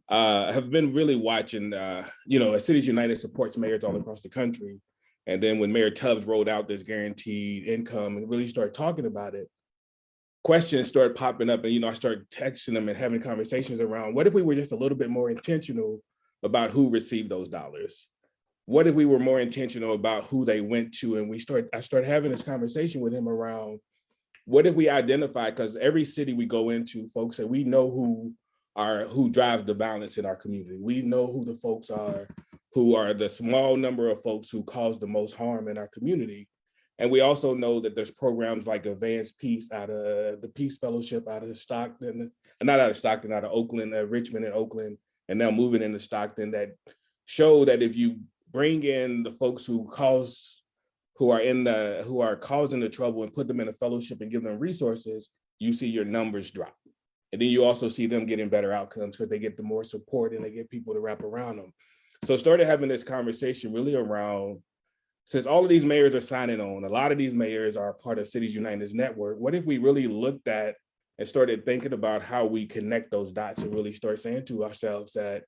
Have been really watching, as Cities United supports mayors all across the country. And then when Mayor Tubbs rolled out this guaranteed income and really started talking about it, questions started popping up, and I started texting them and having conversations around, what if we were just a little bit more intentional about who received those dollars? What if we were more intentional about who they went to? And I started having this conversation with him around, what if we identify, because every city we go into, folks, and we know who drives the violence in our community. We know who the folks are, who are the small number of folks who cause the most harm in our community. And we also know that there's programs like Advanced Peace out of the Peace Fellowship out of Stockton, not out of Stockton, out of Oakland, Richmond and Oakland, and now moving into Stockton, that show that if you bring in the folks who are causing the trouble and put them in a fellowship and give them resources, you see your numbers drop. And then you also see them getting better outcomes because they get the more support and they get people to wrap around them. So started having this conversation really around, since all of these mayors are signing on, a lot of these mayors are part of Cities United's network, what if we really looked at and started thinking about how we connect those dots and really start saying to ourselves that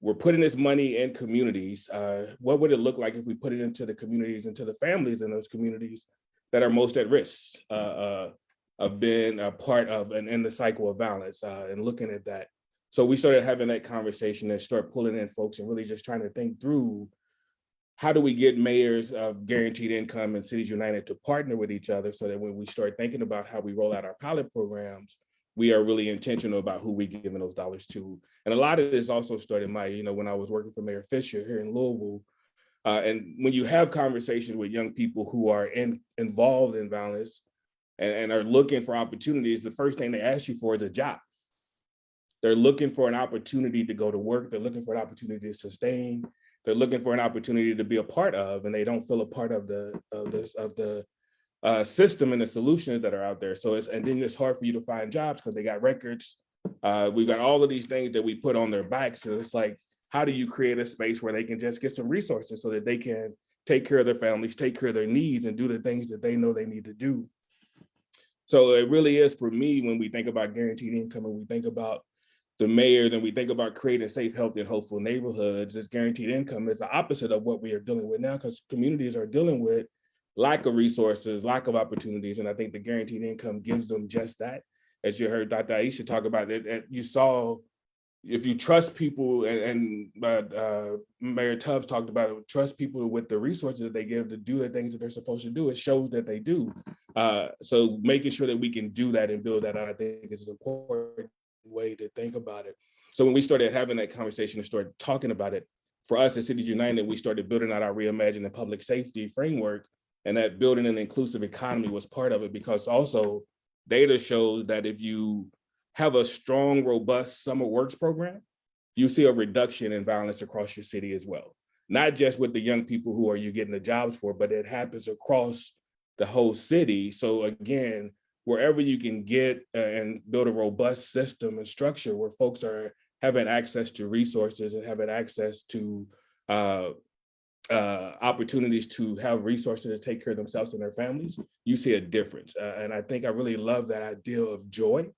we're putting this money in communities. What would it look like if we put it into the communities, into the families in those communities that are most at risk of being a part of and in the cycle of violence and looking at that. So we started having that conversation and start pulling in folks and really just trying to think through, how do we get mayors of guaranteed income and Cities United to partner with each other so that when we start thinking about how we roll out our pilot programs, we are really intentional about who we giving those dollars to. And a lot of this also started when I was working for Mayor Fisher here in Louisville. And when you have conversations with young people who are involved in violence and are looking for opportunities, the first thing they ask you for is a job. They're looking for an opportunity to go to work. They're looking for an opportunity to sustain. They're looking for an opportunity to be a part of, and they don't feel a part of the system and the solutions that are out there. And then it's hard for you to find jobs because they got records. We've got all of these things that we put on their backs. So it's like, how do you create a space where they can just get some resources so that they can take care of their families, take care of their needs, and do the things that they know they need to do. So it really is, for me, when we think about guaranteed income and we think about the mayors and we think about creating safe, healthy, and hopeful neighborhoods, this guaranteed income is the opposite of what we are dealing with now, because communities are dealing with lack of resources, lack of opportunities. And I think the guaranteed income gives them just that. As you heard Dr. Aisha talk about it, you saw, if you trust people, and Mayor Tubbs talked about it, trust people with the resources that they give to do the things that they're supposed to do, it shows that they do. So making sure that we can do that and build that out, I think, is an important way to think about it. So when we started having that conversation and started talking about it, for us at Cities United, we started building out our reimagining public safety framework, and that building an inclusive economy was part of it, because also data shows that if you have a strong, robust summer works program, you see a reduction in violence across your city as well. Not just with the young people who are you getting the jobs for, but it happens across the whole city. So again, wherever you can get and build a robust system and structure where folks are having access to resources and having access to opportunities to have resources to take care of themselves and their families, you see a difference. And I think I really love that idea of joy.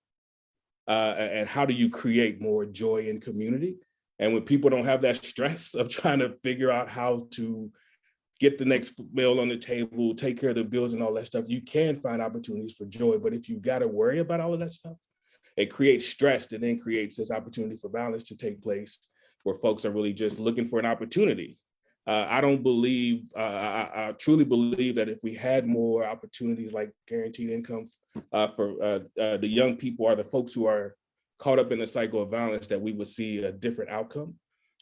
And how do you create more joy in community? And when people don't have that stress of trying to figure out how to get the next meal on the table, take care of the bills and all that stuff, you can find opportunities for joy. But if you got to worry about all of that stuff, it creates stress that then creates this opportunity for violence to take place, where folks are really just looking for an opportunity. I don't believe, I truly believe that if we had more opportunities like guaranteed income for the young people or the folks who are caught up in the cycle of violence, that we would see a different outcome.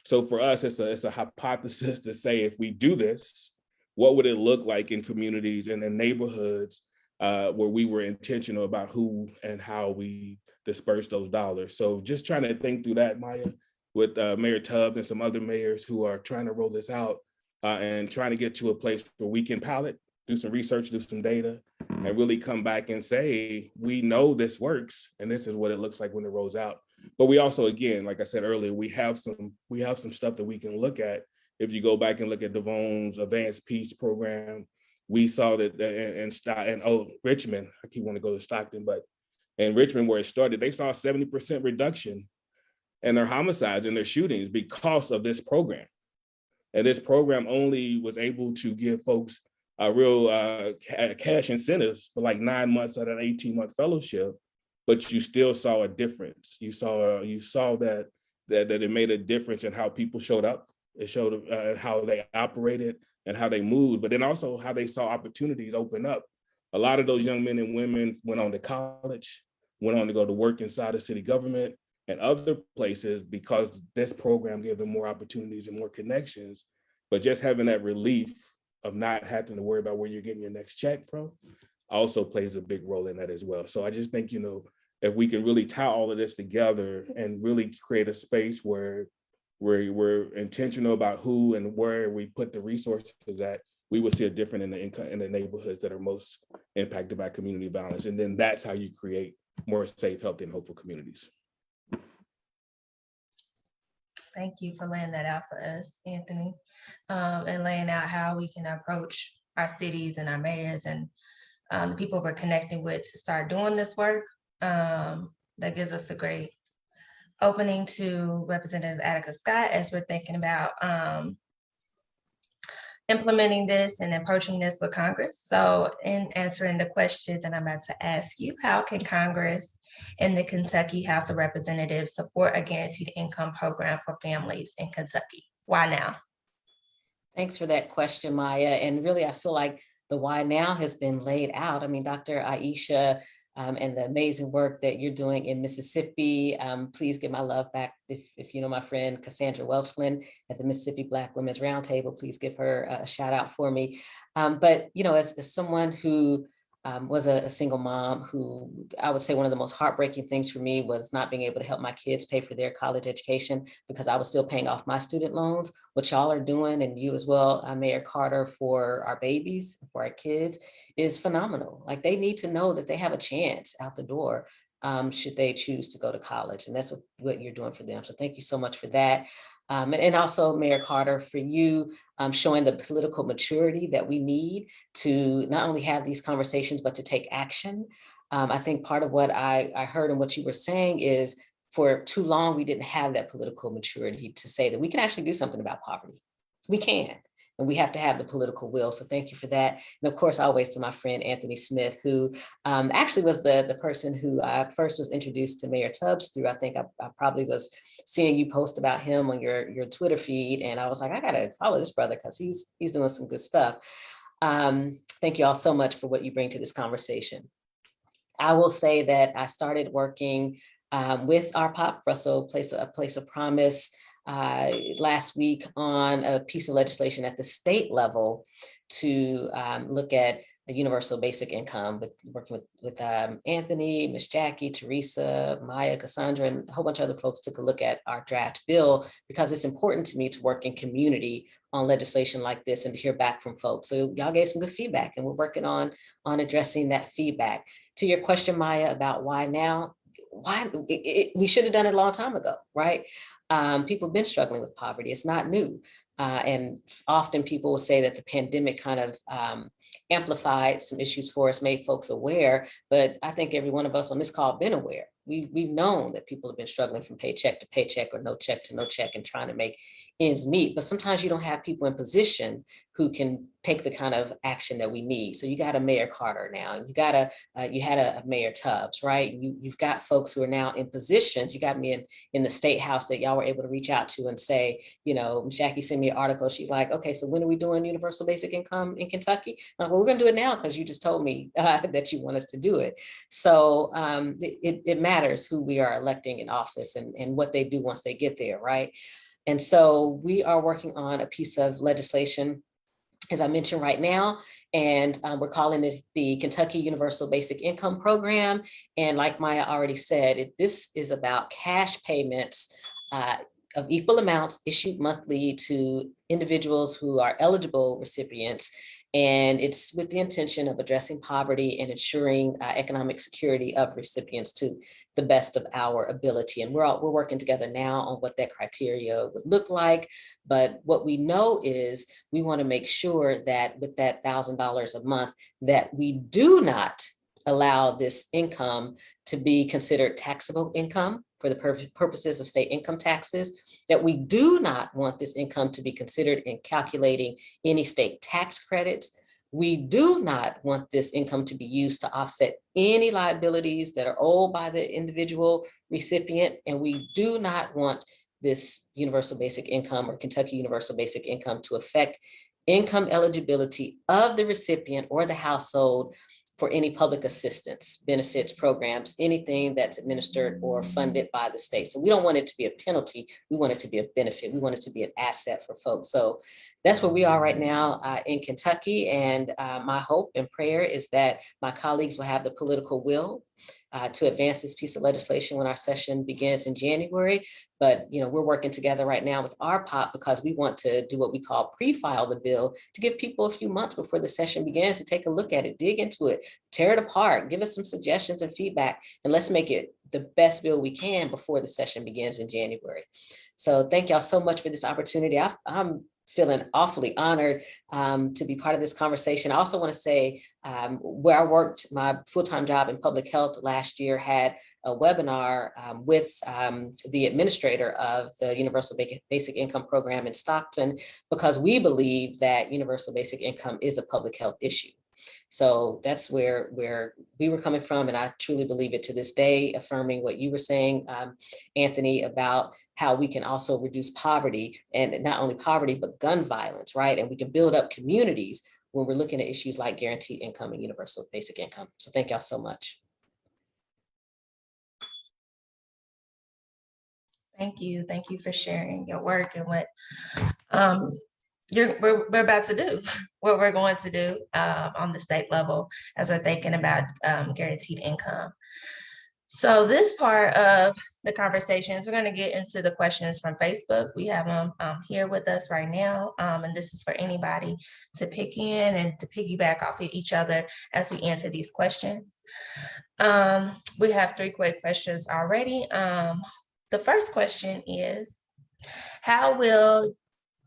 So for us, it's a hypothesis to say, if we do this, what would it look like in communities and in neighborhoods where we were intentional about who and how we disperse those dollars. So just trying to think through that, Maya, with Mayor Tubbs and some other mayors who are trying to roll this out and trying to get to a place where we can pilot, do some research, do some data, and really come back and say, we know this works and this is what it looks like when it rolls out. But we also, again, like I said earlier, we have some stuff that we can look at. If you go back and look at Devon's Advanced Peace Program, we saw that in Richmond, I keep wanting to go to Stockton, but in Richmond, where it started, they saw a 70% reduction in their homicides and their shootings because of this program. And this program only was able to give folks a real cash incentives for like 9 months out of an 18-month fellowship, but you still saw a difference. You saw that it made a difference in how people showed up. It showed how they operated and how they moved, but then also how they saw opportunities open up. A lot of those young men and women went on to college, went on to go to work inside of city government and other places because this program gave them more opportunities and more connections. But just having that relief of not having to worry about where you're getting your next check from also plays a big role in that as well. So I just think, if we can really tie all of this together and really create a space where we're intentional about who and where we put the resources at, we will see a difference in the neighborhoods that are most impacted by community violence. And then that's how you create more safe, healthy, and hopeful communities. Thank you for laying that out for us, Anthony, and laying out how we can approach our cities and our mayors and the people we're connecting with to start doing this work. That gives us a great opening to Representative Attica Scott as we're thinking about implementing this and approaching this with Congress. So in answering the question that I'm about to ask you, how can Congress and the Kentucky House of Representatives support a guaranteed income program for families in Kentucky? Why now? Thanks for that question, Maya. And really, I feel like the why now has been laid out. I mean, Dr. Aisha and the amazing work that you're doing in Mississippi. Please give my love back if you know my friend Cassandra Welchland at the Mississippi Black Women's Roundtable. Please give her a shout out for me. But as someone who was a single mom, who I would say one of the most heartbreaking things for me was not being able to help my kids pay for their college education because I was still paying off my student loans. What y'all are doing, and you as well, Mayor Carter, for our babies, for our kids, is phenomenal. Like, they need to know that they have a chance out the door should they choose to go to college. And that's what you're doing for them. So thank you so much for that. And also Mayor Carter, for you showing the political maturity that we need to not only have these conversations, but to take action. I think part of what I heard and what you were saying is for too long, we didn't have that political maturity to say that we can actually do something about poverty. We can. And we have to have the political will. So thank you for that. And of course, always to my friend, Anthony Smith, who actually was the person who I first was introduced to Mayor Tubbs through. I think I probably was seeing you post about him on your Twitter feed. And I was like, I gotta follow this brother because he's doing some good stuff. Thank you all so much for what you bring to this conversation. I will say that I started working with RPOP, Russell Place of Promise, last week on a piece of legislation at the state level to look at a universal basic income, working with Anthony, Miss Jackie, Teresa, Maya, Cassandra, and a whole bunch of other folks took a look at our draft bill because it's important to me to work in community on legislation like this and to hear back from folks. So y'all gave some good feedback and we're working on addressing that feedback. To your question, Maya, about why now, we should have done it a long time ago, right? People have been struggling with poverty. It's not new. And often people will say that the pandemic kind of amplified some issues for us, made folks aware, but I think every one of us on this call have been aware. We've known that people have been struggling from paycheck to paycheck or no check to no check and trying to make ends meet, but sometimes you don't have people in position who can take the kind of action that we need. So you got a Mayor Carter now, you had a Mayor Tubbs, right? You've got folks who are now in positions. You got me in the state house that y'all were able to reach out to and say, you know, Jackie sent me an article. She's like, okay, so when are we doing universal basic income in Kentucky? I'm like, well, we're gonna do it now because you just told me that you want us to do it. So it matters who we are electing in office and what they do once they get there, right? And so we are working on a piece of legislation, as I mentioned right now, and we're calling it the Kentucky Universal Basic Income Program. And like Maya already said, this is about cash payments of equal amounts issued monthly to individuals who are eligible recipients. And it's with the intention of addressing poverty and ensuring economic security of recipients to the best of our ability. And we're working together now on what that criteria would look like. But what we know is we want to make sure that with that $1,000 a month, that we do not allow this income to be considered taxable income for the purposes of state income taxes, that we do not want this income to be considered in calculating any state tax credits. We do not want this income to be used to offset any liabilities that are owed by the individual recipient. And we do not want this universal basic income or Kentucky universal basic income to affect income eligibility of the recipient or the household for any public assistance, benefits, programs, anything that's administered or funded by the state. So we don't want it to be a penalty. We want it to be a benefit. We want it to be an asset for folks. So that's where we are right now in Kentucky. And my hope and prayer is that my colleagues will have the political will to advance this piece of legislation when our session begins in January. But we're working together right now with RPOP because we want to do what we call pre-file the bill to give people a few months before the session begins to take a look at it, dig into it, tear it apart, give us some suggestions and feedback, and let's make it the best bill we can before the session begins in January. So thank y'all so much for this opportunity. I'm feeling awfully honored to be part of this conversation. I also want to say where I worked, my full-time job in public health last year had a webinar with the administrator of the Universal Basic Income Program in Stockton, because we believe that universal basic income is a public health issue. So that's where we were coming from. And I truly believe it to this day, affirming what you were saying, Anthony, about how we can also reduce poverty, and not only poverty, but gun violence, right? And we can build up communities when we're looking at issues like guaranteed income and universal basic income. So thank y'all so much. Thank you. Thank you for sharing your work and what we're about to do, what we're going to do on the state level as we're thinking about guaranteed income. So this part of the conversations, we're going to get into the questions from Facebook. We have them here with us right now, and this is for anybody to pick in and to piggyback off of each other as we answer these questions. We have 3 quick questions already. The first question is, How will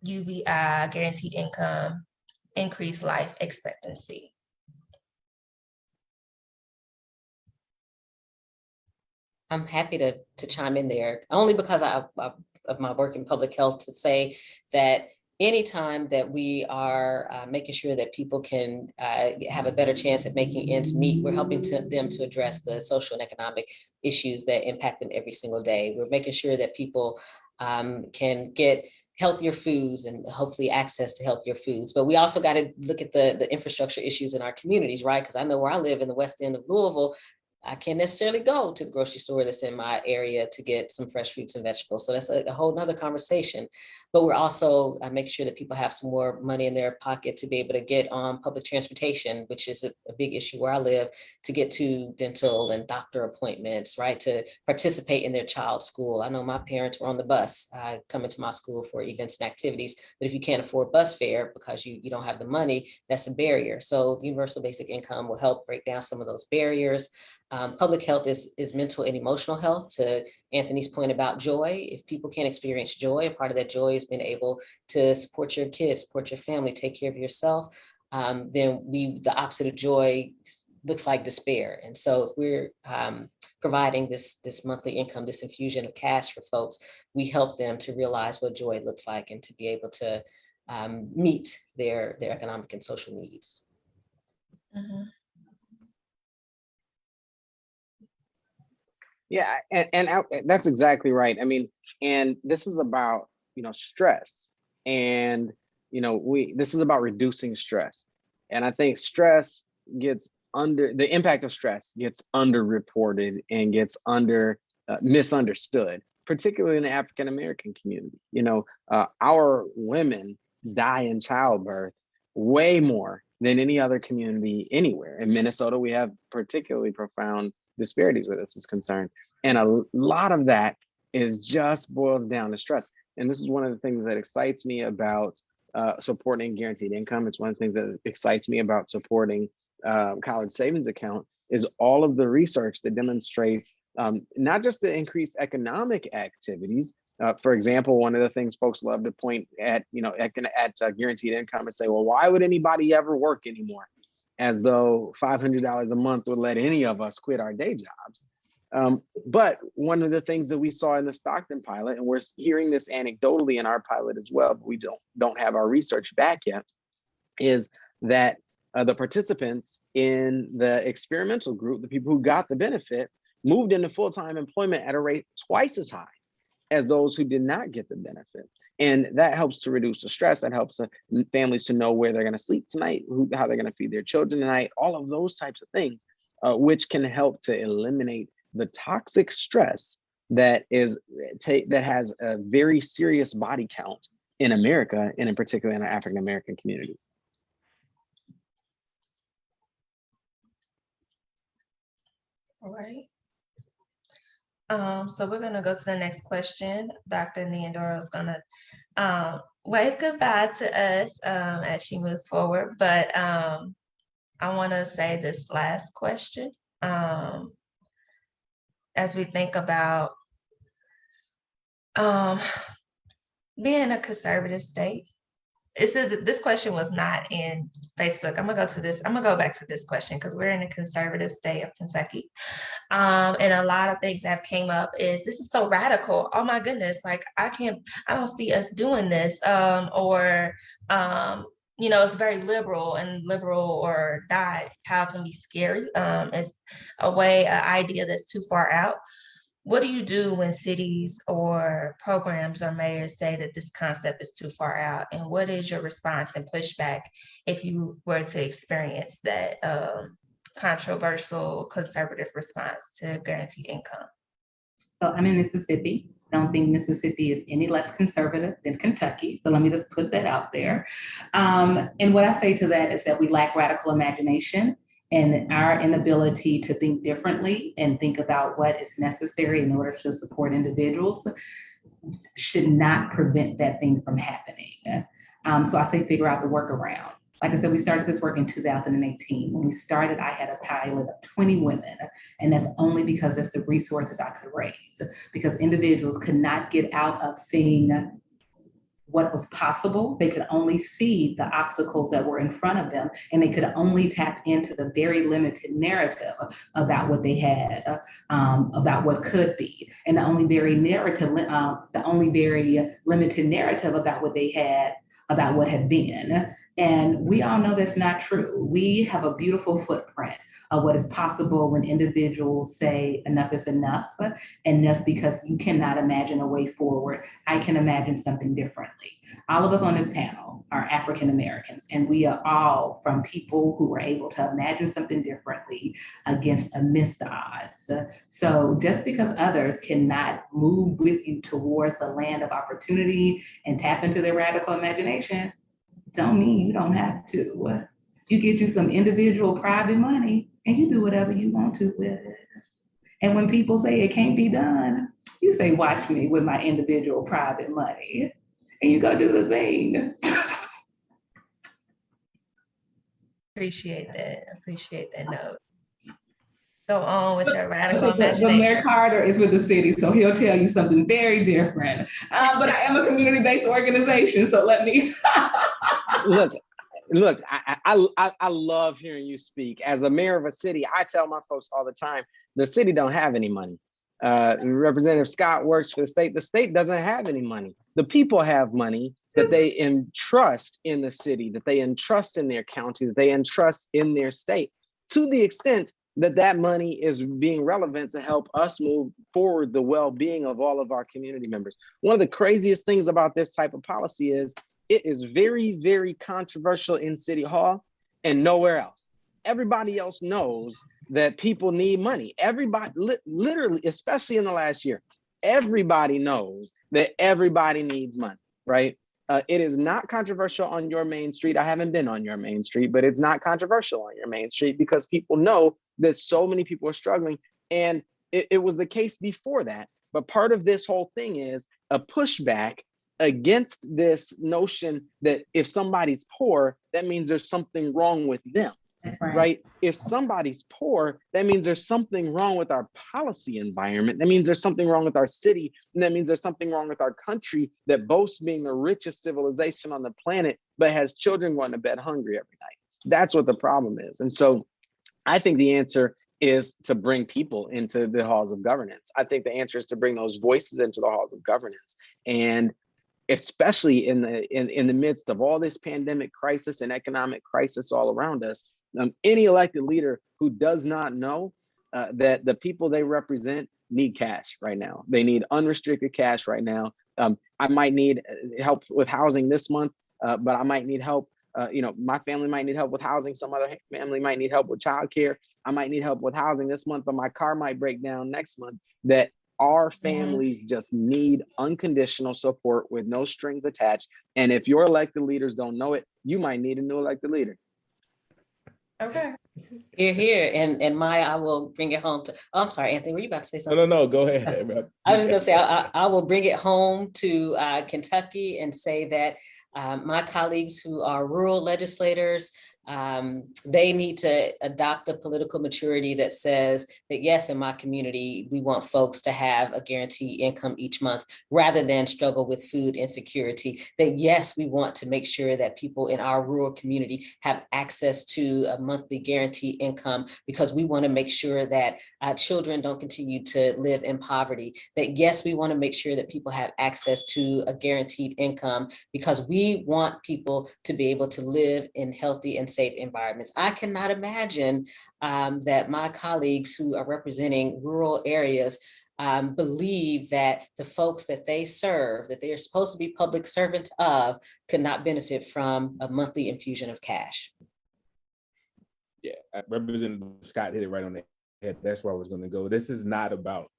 UBI guaranteed income increase life expectancy? I'm happy to chime in there, only because of my work in public health, to say that anytime that we are making sure that people can have a better chance at making ends meet, we're helping them to address the social and economic issues that impact them every single day. We're making sure that people can get healthier foods and hopefully access to healthier foods. But we also got to look at the infrastructure issues in our communities, right? Because I know where I live in the West End of Louisville, I can't necessarily go to the grocery store that's in my area to get some fresh fruits and vegetables. So that's a whole nother conversation. But we're also making sure that people have some more money in their pocket to be able to get on public transportation, which is a big issue where I live, to get to dental and doctor appointments, right? To participate in their child's school. I know my parents were on the bus coming to my school for events and activities, but if you can't afford bus fare because you don't have the money, that's a barrier. So universal basic income will help break down some of those barriers. Public health is mental and emotional health. To Anthony's point about joy, if people can't experience joy, a part of that joy is being able to support your kids, support your family, take care of yourself, then the opposite of joy looks like despair. And so if we're providing this monthly income, this infusion of cash for folks, we help them to realize what joy looks like and to be able to meet their economic and social needs. Mm-hmm. Yeah, and that's exactly right. I mean, and this is about, stress, and this is about reducing stress. And I think the impact of stress gets underreported and gets misunderstood, particularly in the African American community. Our women die in childbirth way more than any other community anywhere. In Minnesota, we have particularly profound disparities where this is concerned. And a lot of that just boils down to stress. And this is one of the things that excites me about supporting guaranteed income. It's one of the things that excites me about supporting college savings account is all of the research that demonstrates not just the increased economic activities. For example, one of the things folks love to point at, at guaranteed income and say, well, why would anybody ever work anymore? As though $500 a month would let any of us quit our day jobs. But one of the things that we saw in the Stockton pilot, and we're hearing this anecdotally in our pilot as well, but we don't have our research back yet, is that the participants in the experimental group, the people who got the benefit, moved into full-time employment at a rate twice as high as those who did not get the benefit. And that helps to reduce the stress. That helps families to know where they're going to sleep tonight, how they're going to feed their children tonight, all of those types of things, which can help to eliminate the toxic stress that has a very serious body count in America, and in particular in our African American communities. All right. So we're gonna go to the next question. Dr. Neandoro is gonna wave goodbye to us as she moves forward, but I wanna say this last question. As we think about being a conservative state, this question was not in Facebook. I'm gonna go back to this question because we're in a conservative state of Kentucky. And a lot of things that have came up is this is so radical. Oh my goodness, like I don't see us doing this. It's very liberal, and liberal or die, how it can be scary. It's an idea that's too far out. What do you do when cities or programs or mayors say that this concept is too far out? And what is your response and pushback if you were to experience that controversial conservative response to guaranteed income? So I'm in Mississippi. I don't think Mississippi is any less conservative than Kentucky. So let me just put that out there. And what I say to that is that we lack radical imagination, and our inability to think differently and think about what is necessary in order to support individuals should not prevent that thing from happening. So I say figure out the workaround. Like I said, we started this work in 2018. When we started, I had a pilot of 20 women, and that's only because that's the resources I could raise, because individuals could not get out of seeing what was possible. They could only see the obstacles that were in front of them, and they could only tap into the very limited narrative about what they had, about what could be, and the only very limited narrative about what they had, about what had been. And we all know that's not true. We have a beautiful footprint of what is possible when individuals say enough is enough, and that's because you cannot imagine a way forward. I can imagine something differently. All of us on this panel are African Americans, and we are all from people who were able to imagine something differently amidst the odds. So just because others cannot move with you towards a land of opportunity and tap into their radical imagination, don't mean you don't have to. You get you some individual private money and you do whatever you want to with it. And when people say it can't be done, you say, watch me with my individual private money. And you go do the thing. Appreciate that note. Go on with your radical But Mayor imagination. Carter is with the city, so he'll tell you something very different. But I am a community-based organization, so let me. Look, I love hearing you speak. As a mayor of a city, I tell my folks all the time, the city don't have any money. Representative Scott works for the state. The state doesn't have any money. The people have money that they entrust in the city, that they entrust in their county, that they entrust in their state, to the extent that that money is being relevant to help us move forward the well-being of all of our community members. One of the craziest things about this type of policy is it is very, very controversial in City Hall and nowhere else. Everybody else knows that people need money. Everybody, literally, especially in the last year, everybody knows that everybody needs money, right? It is not controversial on your main street. I haven't been on your main street, but it's not controversial on your main street because people know that so many people are struggling. And it was the case before that. But part of this whole thing is a pushback against this notion that if somebody's poor, that means there's something wrong with them. That's right. Right? If somebody's poor, that means there's something wrong with our policy environment. That means there's something wrong with our city. And that means there's something wrong with our country that boasts being the richest civilization on the planet, but has children going to bed hungry every night. That's what the problem is. And so I think the answer is to bring people into the halls of governance. I think the answer is to bring those voices into the halls of governance. And especially in the midst of all this pandemic crisis and economic crisis all around us, any elected leader who does not know that the people they represent need cash right now. They need unrestricted cash right now. I might need help with housing this month, but I might need help. My family might need help with housing. Some other family might need help with childcare. I might need help with housing this month, but my car might break down next month. That our families just need unconditional support with no strings attached. And if your elected leaders don't know it, you might need a new elected leader. Okay. Here. And Maya, I will bring it home to, oh, I'm sorry, Anthony, were you about to say something? No, go ahead. I was just gonna say, I will bring it home to Kentucky and say that my colleagues who are rural legislators, they need to adopt the political maturity that says that, yes, in my community, we want folks to have a guaranteed income each month rather than struggle with food insecurity. That, yes, we want to make sure that people in our rural community have access to a monthly guaranteed income because we want to make sure that children don't continue to live in poverty. That, yes, we want to make sure that people have access to a guaranteed income because we want people to be able to live in healthy and safe environments. I cannot imagine that my colleagues who are representing rural areas believe that the folks that they serve, that they are supposed to be public servants of, could not benefit from a monthly infusion of cash. Yeah, Representative Scott hit it right on the head. That's where I was going to go. This is not about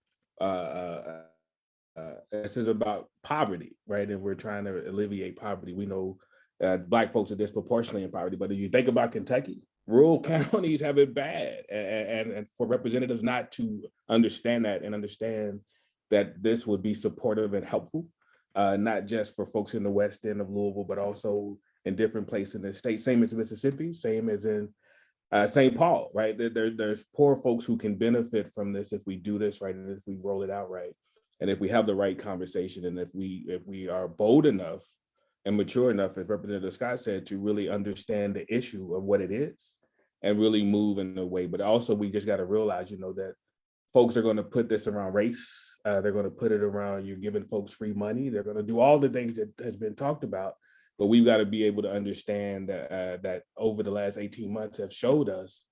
this is about poverty, right? And we're trying to alleviate poverty. We know Black folks are disproportionately in poverty, but if you think about Kentucky, rural counties have it bad. And for representatives not to understand that and understand that this would be supportive and helpful, not just for folks in the West End of Louisville, but also in different places in the state. Same as Mississippi, same as in St. Paul, right? There's poor folks who can benefit from this if we do this right and if we roll it out right, and if we have the right conversation, and if we are bold enough and mature enough, as Representative Scott said, to really understand the issue of what it is and really move in a way. But also, we just got to realize, that folks are going to put this around race. They're going to put it around you giving folks free money. They're going to do all the things that has been talked about. But we've got to be able to understand that that over the last 18 months have showed us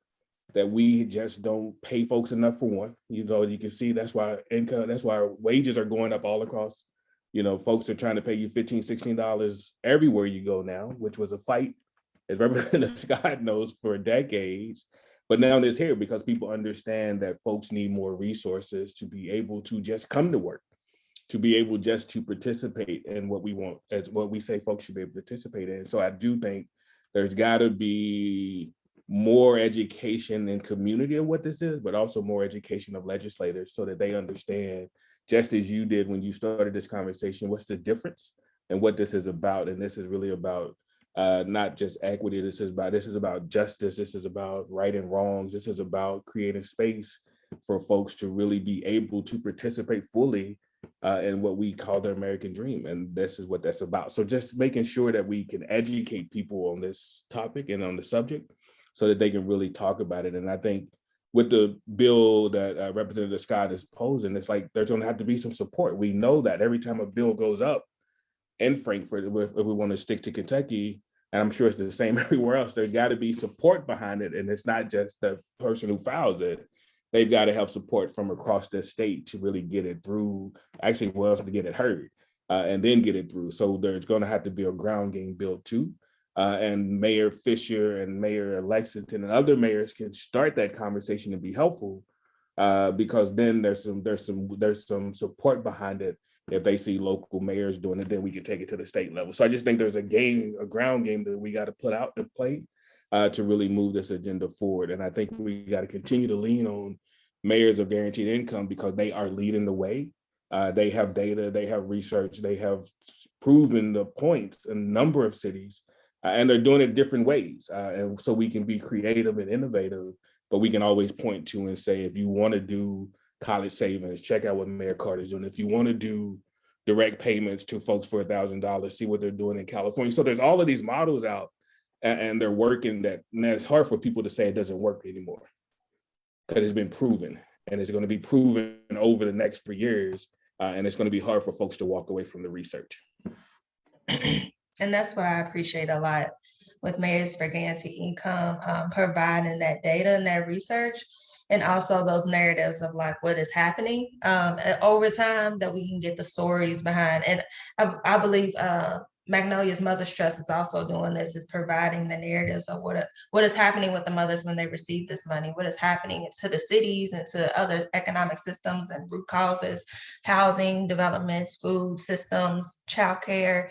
that we just don't pay folks enough for one. You can see that's why wages are going up all across. Folks are trying to pay you $15, $16 everywhere you go now, which was a fight, as Representative Scott knows, for decades. But now it's here because people understand that folks need more resources to be able to just come to work, to be able just to participate in what we want, as what we say folks should be able to participate in. So I do think there's got to be more education in community of what this is, but also more education of legislators so that they understand, just as you did when you started this conversation, what's the difference and what this is about. And this is really about not just equity. This is about justice. This is about right and wrongs. This is about creating space for folks to really be able to participate fully in what we call the American dream. And this is what that's about. So just making sure that we can educate people on this topic and on the subject so that they can really talk about it. And I think with the bill that Representative Scott is posing, it's like there's going to have to be some support. We know that every time a bill goes up in Frankfurt, if we want to stick to Kentucky, and I'm sure it's the same everywhere else, there's got to be support behind it. And it's not just the person who files it. They've got to have support from across the state to really get it through, actually, well, to get it heard and then get it through. So there's going to have to be a ground game built too. And Mayor Fisher and Mayor Lexington and other mayors can start that conversation and be helpful because then there's some support behind it. If they see local mayors doing it, then we can take it to the state level. So I just think there's a ground game that we got to put out and play to really move this agenda forward. And I think we got to continue to lean on mayors of guaranteed income because they are leading the way. They have data, they have research, they have proven the points in a number of cities, and they're doing it different ways. And so we can be creative and innovative, but we can always point to and say, if you want to do college savings, check out what Mayor Carter's doing. If you want to do direct payments to folks for $1,000, see what they're doing in California. So there's all of these models out and they're working and it's hard for people to say it doesn't work anymore because it's been proven and it's going to be proven over the next 3 years. And it's going to be hard for folks to walk away from the research. And that's what I appreciate a lot with Mayors for Guaranteed Income, providing that data and that research, and also those narratives of like what is happening over time that we can get the stories behind. And I believe Magnolia's Mother's Trust is also doing this, is providing the narratives of what is happening with the mothers when they receive this money, what is happening to the cities and to other economic systems and root causes, housing, developments, food systems, childcare,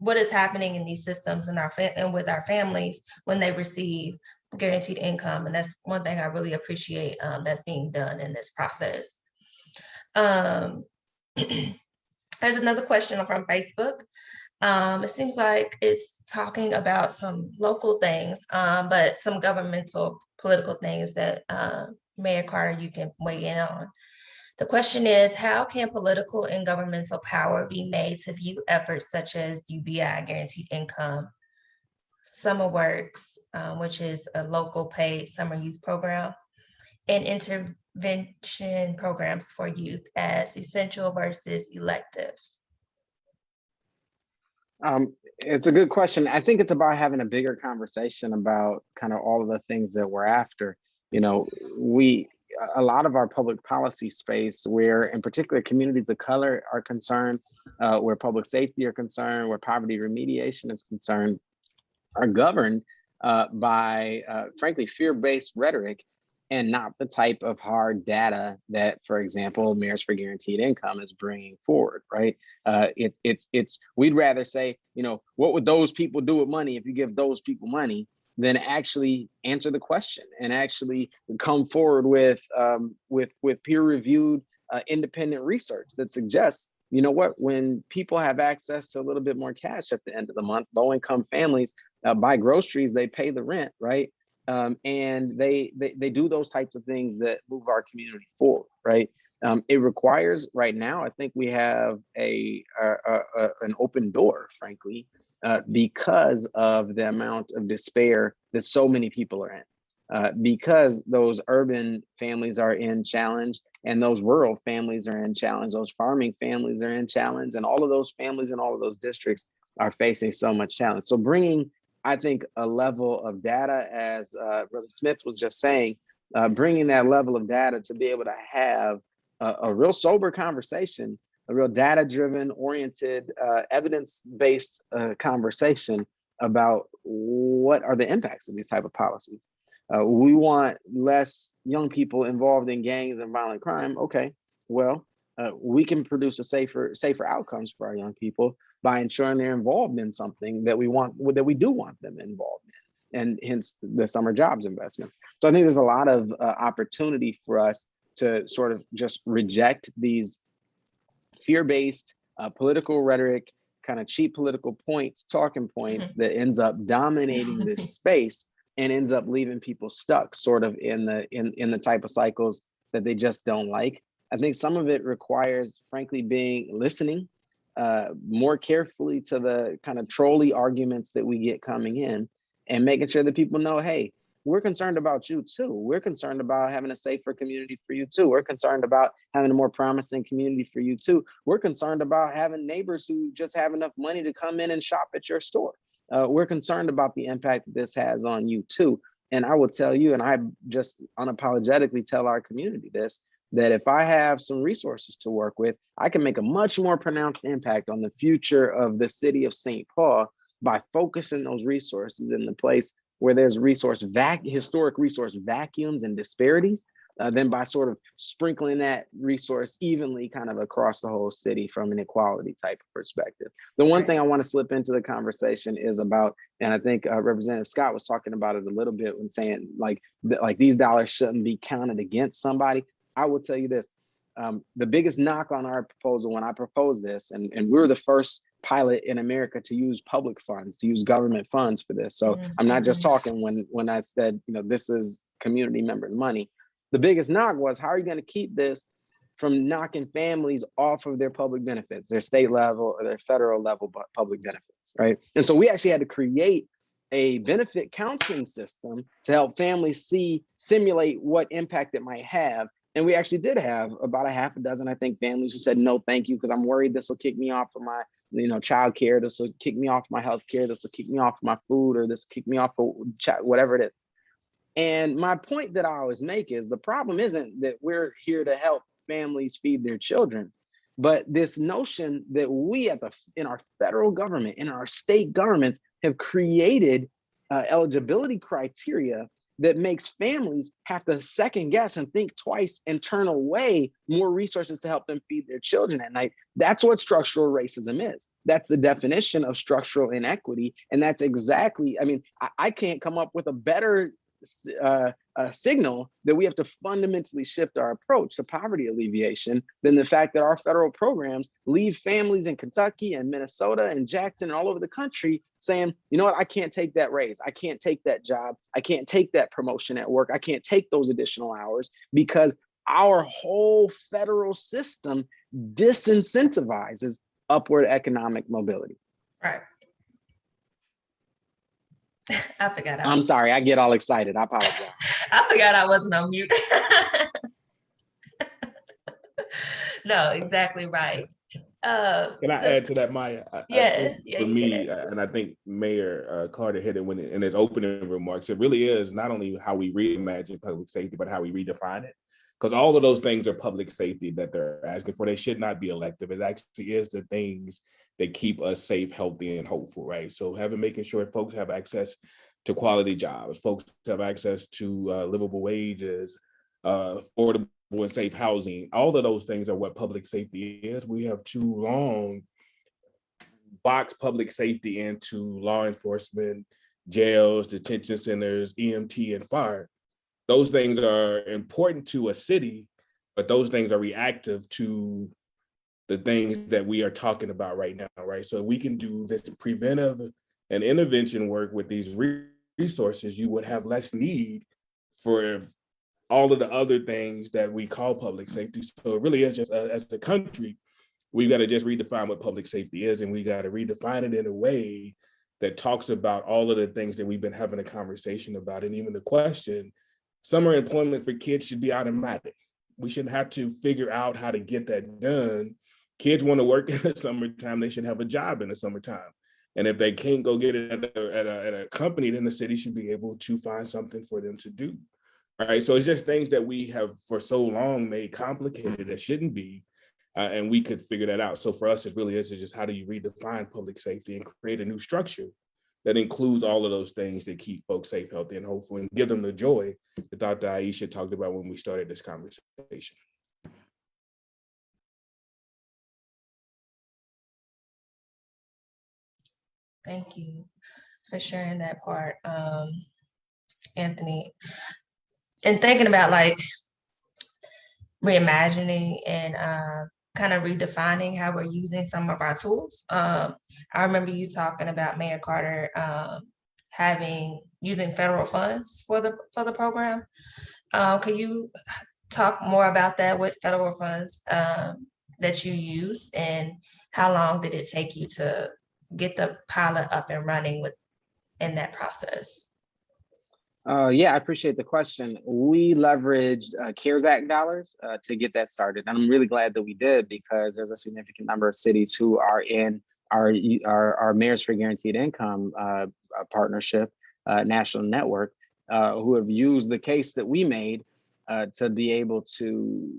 what is happening in these systems and with our families when they receive guaranteed income. And that's one thing I really appreciate that's being done in this process. There's another question from Facebook. It seems like it's talking about some local things, but some governmental political things that Mayor Carter, you can weigh in on. The question is, how can political and governmental power be made to view efforts such as UBI, Guaranteed Income, Summer Works, which is a local paid summer youth program, and intervention programs for youth as essential versus elective? It's a good question. I think it's about having a bigger conversation about kind of all of the things that we're after. A lot of our public policy space, where in particular communities of color are concerned, where public safety are concerned, where poverty remediation is concerned, are governed by, frankly, fear-based rhetoric and not the type of hard data that, for example, Mayors for Guaranteed Income is bringing forward, right? We'd rather say, what would those people do with money if you give those people money, than actually answer the question and actually come forward with peer-reviewed independent research that suggests you know what, when people have access to a little bit more cash at the end of the month, low-income families buy groceries, they pay the rent, right? And they do those types of things that move our community forward, right? It requires right now, I think we have an open door, frankly, because of the amount of despair that so many people are in, because those urban families are in challenge and those rural families are in challenge, those farming families are in challenge, and all of those families in all of those districts are facing so much challenge. So bringing, I think, a level of data, as Brother Smith was just saying, bringing that level of data to be able to have a real sober conversation, a real data-driven, oriented, evidence-based conversation about what are the impacts of these type of policies. We want less young people involved in gangs and violent crime. Okay, well, we can produce a safer outcomes for our young people by ensuring they're involved in something that we do want them involved in, and hence the summer jobs investments. So I think there's a lot of opportunity for us to sort of just reject these fear-based political rhetoric, kind of cheap political talking points that ends up dominating this space and ends up leaving people stuck sort of in the type of cycles that they just don't like. I think some of it requires, frankly, listening more carefully to the kind of trolley arguments that we get coming in, and making sure that people know, hey, we're concerned about you too. We're concerned about having a safer community for you too. We're concerned about having a more promising community for you too. We're concerned about having neighbors who just have enough money to come in and shop at your store. We're concerned about the impact that this has on you too. And I will tell you, and I just unapologetically tell our community this, that if I have some resources to work with, I can make a much more pronounced impact on the future of the city of St. Paul by focusing those resources in the place where there's historic resource vacuums and disparities, than by sort of sprinkling that resource evenly kind of across the whole city from an equality type of perspective. The one thing I want to slip into the conversation is about, and I think Representative Scott was talking about it a little bit when saying like these dollars shouldn't be counted against somebody. I will tell you this, the biggest knock on our proposal when I proposed this, and we were the first pilot in America to use public funds, to use government funds for this. So I'm not just talking when I said, this is community members' money. The biggest knock was, how are you going to keep this from knocking families off of their public benefits, their state level or their federal level public benefits, right? And so we actually had to create a benefit counseling system to help families simulate what impact it might have. And we actually did have about a half a dozen, I think, families who said, no, thank you, because I'm worried this will kick me off of my child care, this will kick me off my health care, this will kick me off my food, or this will kick me off of whatever it is. And my point that I always make is the problem isn't that we're here to help families feed their children, but this notion that we in our federal government, in our state governments, have created eligibility criteria that makes families have to second guess and think twice and turn away more resources to help them feed their children at night. That's what structural racism is. That's the definition of structural inequity. And that's exactly, I can't come up with a better signal that we have to fundamentally shift our approach to poverty alleviation than the fact that our federal programs leave families in Kentucky and Minnesota and Jackson and all over the country saying, you know what, I can't take that raise, I can't take that job, I can't take that promotion at work, I can't take those additional hours, because our whole federal system disincentivizes upward economic mobility. Right. I forgot. I'm sorry, I get all excited. I apologize. I forgot I wasn't on mute. No, exactly right. Can I add to that, Maya? For me, and I think Mayor Carter hit it in his opening remarks, it really is not only how we reimagine public safety, but how we redefine it. Because all of those things are public safety that they're asking for. They should not be elective. It actually is the things that keep us safe, healthy, and hopeful, right? So making sure folks have access to quality jobs, folks have access to livable wages, affordable and safe housing. All of those things are what public safety is. We have too long boxed public safety into law enforcement, jails, detention centers, EMT, and fire. Those things are important to a city, but those things are reactive to the things that we are talking about right now, right? So we can do this preventive and intervention work with these resources, you would have less need for all of the other things that we call public safety. So it really is just, as a country, we've got to just redefine what public safety is, and we got to redefine it in a way that talks about all of the things that we've been having a conversation about. And even the question, summer employment for kids should be automatic. We shouldn't have to figure out how to get that done. Kids want to work in the summertime, they should have a job in the summertime. And if they can't go get it at a company, then the city should be able to find something for them to do. All right, so it's just things that we have for so long made complicated that shouldn't be, and we could figure that out. So for us, it really is just how do you redefine public safety and create a new structure that includes all of those things that keep folks safe, healthy, and hopeful, and give them the joy that Dr. Aisha talked about when we started this conversation. Thank you for sharing that part, Anthony. And thinking about like reimagining and kind of redefining how we're using some of our tools. I remember you talking about Mayor Carter using federal funds for the program. Can you talk more about that? What federal funds that you use, and how long did it take you to get the pilot up and running in that process? Yeah, I appreciate the question. We leveraged CARES Act dollars to get that started. And I'm really glad that we did, because there's a significant number of cities who are in our Mayors for Guaranteed Income partnership, national network, who have used the case that we made to be able to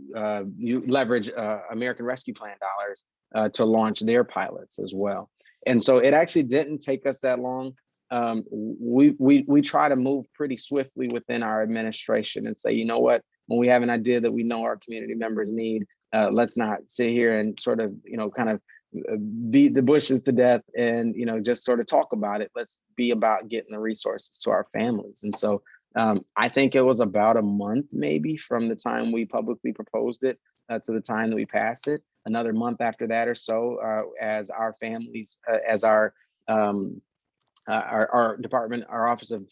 leverage American Rescue Plan dollars to launch their pilots as well. And so it actually didn't take us that long. We try to move pretty swiftly within our administration and say, you know what, when we have an idea that we know our community members need, let's not sit here and sort of, kind of beat the bushes to death and, just sort of talk about it. Let's be about getting the resources to our families. And so I think it was about a month maybe from the time we publicly proposed it to the time that we passed it. Another month after that or so, as our families, as our department, our Office of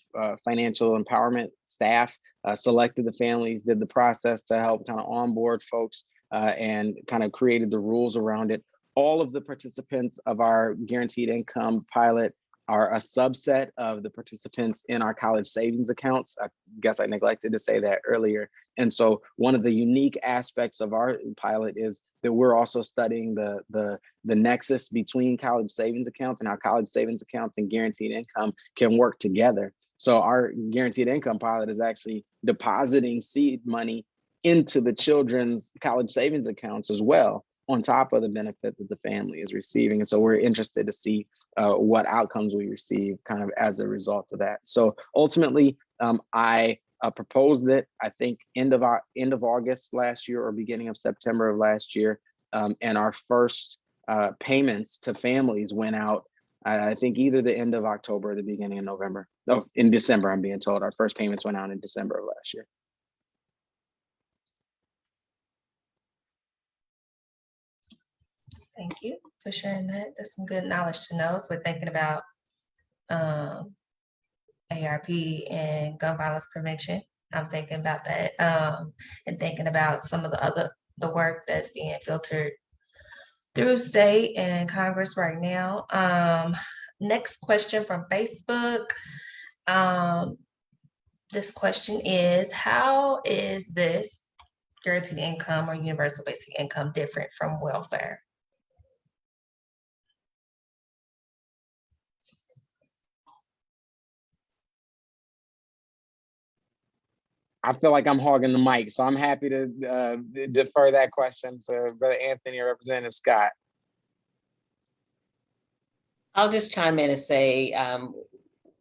Financial Empowerment staff selected the families, did the process to help kind of onboard folks and kind of created the rules around it. All of the participants of our guaranteed income pilot are a subset of the participants in our college savings accounts. I guess I neglected to say that earlier. And so one of the unique aspects of our pilot is that we're also studying the nexus between college savings accounts, and how college savings accounts and guaranteed income can work together. So our guaranteed income pilot is actually depositing seed money into the children's college savings accounts as well, on top of the benefit that the family is receiving. And so we're interested to see what outcomes we receive kind of as a result of that. So ultimately, I proposed it, I think, end of August last year or beginning of September of last year. And our first payments to families went out, I think either the end of October or the beginning of November. No, in December, I'm being told. Our first payments went out in December of last year. Thank you for sharing that. That's some good knowledge to know. So we're thinking about ARP and gun violence prevention. I'm thinking about that and thinking about some of the work that's being filtered through state and Congress right now. Next question from Facebook. This question is, how is this guaranteed income or universal basic income different from welfare? I feel like I'm hogging the mic, so I'm happy to defer that question to Brother Anthony or Representative Scott. I'll just chime in and say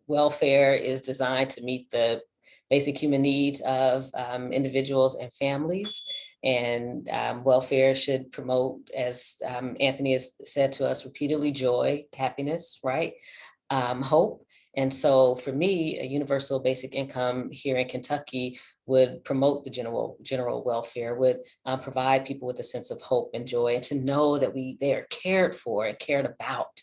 welfare is designed to meet the basic human needs of individuals and families. And welfare should promote, as Anthony has said to us repeatedly, joy, happiness, right? Hope. And so for me, a universal basic income here in Kentucky would promote the general welfare, would provide people with a sense of hope and joy, and to know that they are cared for and cared about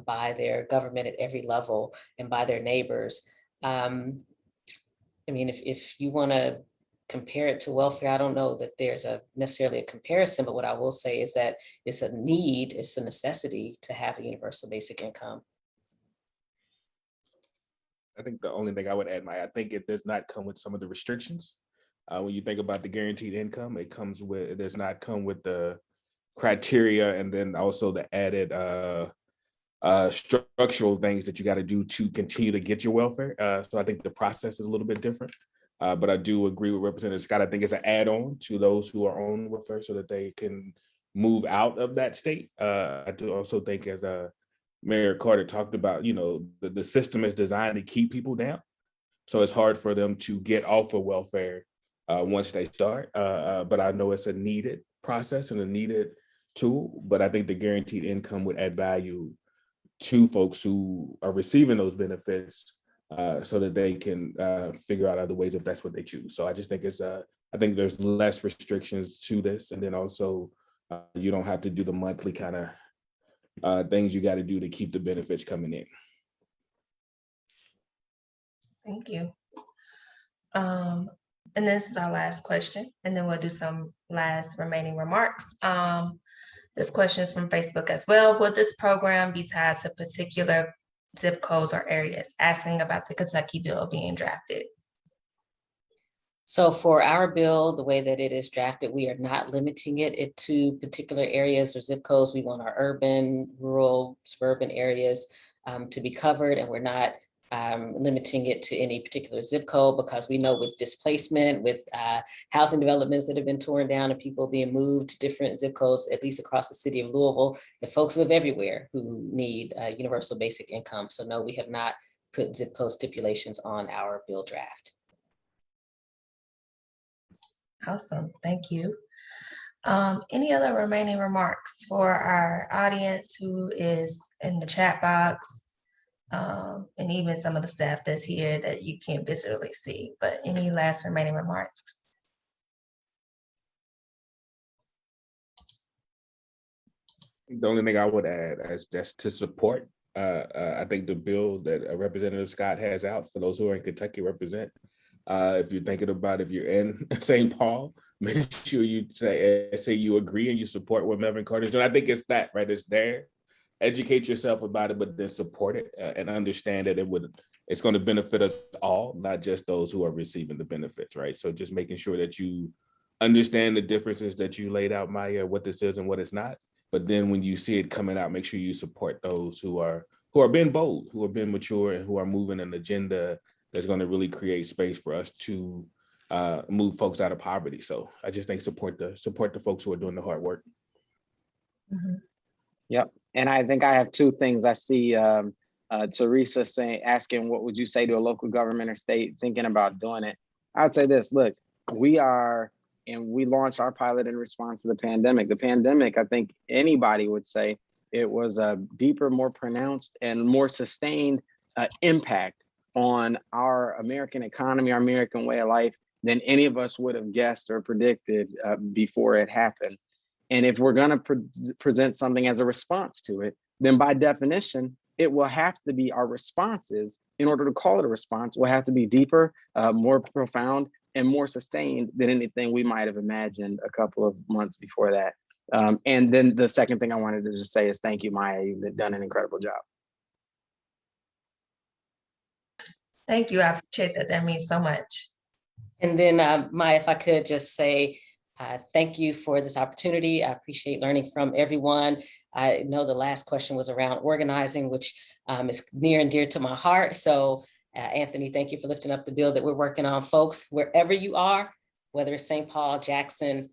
by their government at every level and by their neighbors. I mean, if you want to compare it to welfare, I don't know that there's necessarily a comparison, but what I will say is that it's a need, it's a necessity to have a universal basic income. I think the only thing I would add, I think it does not come with some of the restrictions. When you think about the guaranteed income, it does not come with the criteria and then also the added structural things that you got to do to continue to get your welfare. So I think the process is a little bit different. But I do agree with Representative Scott. I think it's an add-on to those who are on welfare so that they can move out of that state. I do also think, as Mayor Carter talked about, the system is designed to keep people down. So it's hard for them to get off of welfare once they start. But I know it's a needed process and a needed tool. But I think the guaranteed income would add value to folks who are receiving those benefits so that they can figure out other ways if that's what they choose. So I just think I think there's less restrictions to this. And then also you don't have to do the monthly kind of things you got to do to keep the benefits coming in. Thank you. And this is our last question, and then we'll do some last remaining remarks. This question is from Facebook as well. Will this program be tied to particular zip codes or areas? Asking about the Kentucky bill being drafted. So for our bill, the way that it is drafted, we are not limiting it to particular areas or zip codes. We want our urban, rural, suburban areas to be covered, and we're not limiting it to any particular zip code, because we know with displacement, with housing developments that have been torn down and people being moved to different zip codes, at least across the city of Louisville, the folks live everywhere who need universal basic income. So no, we have not put zip code stipulations on our bill draft. Awesome, thank you. Any other remaining remarks for our audience who is in the chat box? And even some of the staff that's here that you can't visibly see, but any last remaining remarks? The only thing I would add is just to support, I think the bill that Representative Scott has out for those who are in Kentucky represent. If you're thinking about if you're in St. Paul, make sure you say you agree and you support what Melvin Carter's doing. I think it's that, right? It's there. Educate yourself about it, but then support it and understand that it's going to benefit us all, not just those who are receiving the benefits, right? So just making sure that you understand the differences that you laid out, Maya, what this is and what it's not. But then when you see it coming out, make sure you support those who are being bold, who are being mature, and who are moving an agenda that's going to really create space for us to move folks out of poverty. So I just think support the folks who are doing the hard work. Mm-hmm. Yep. And I think I have two things. I see Teresa asking, what would you say to a local government or state thinking about doing it? I'd say this, look, we launched our pilot in response to the pandemic. The pandemic, I think anybody would say it was a deeper, more pronounced and more sustained impact on our American economy, our American way of life than any of us would have guessed or predicted before it happened. And if we're going to present something as a response to it, then by definition, it will have to be our responses. In order to call it a response, will have to be deeper, more profound, and more sustained than anything we might have imagined a couple of months before that. And then the second thing I wanted to just say is thank you, Maya. You've done an incredible job. Thank you. I appreciate that. That means so much. And then Maya, if I could just say, thank you for this opportunity. I appreciate learning from everyone. I know the last question was around organizing, which is near and dear to my heart. So Anthony, thank you for lifting up the bill that we're working on. Folks, wherever you are, whether it's St. Paul, Jackson,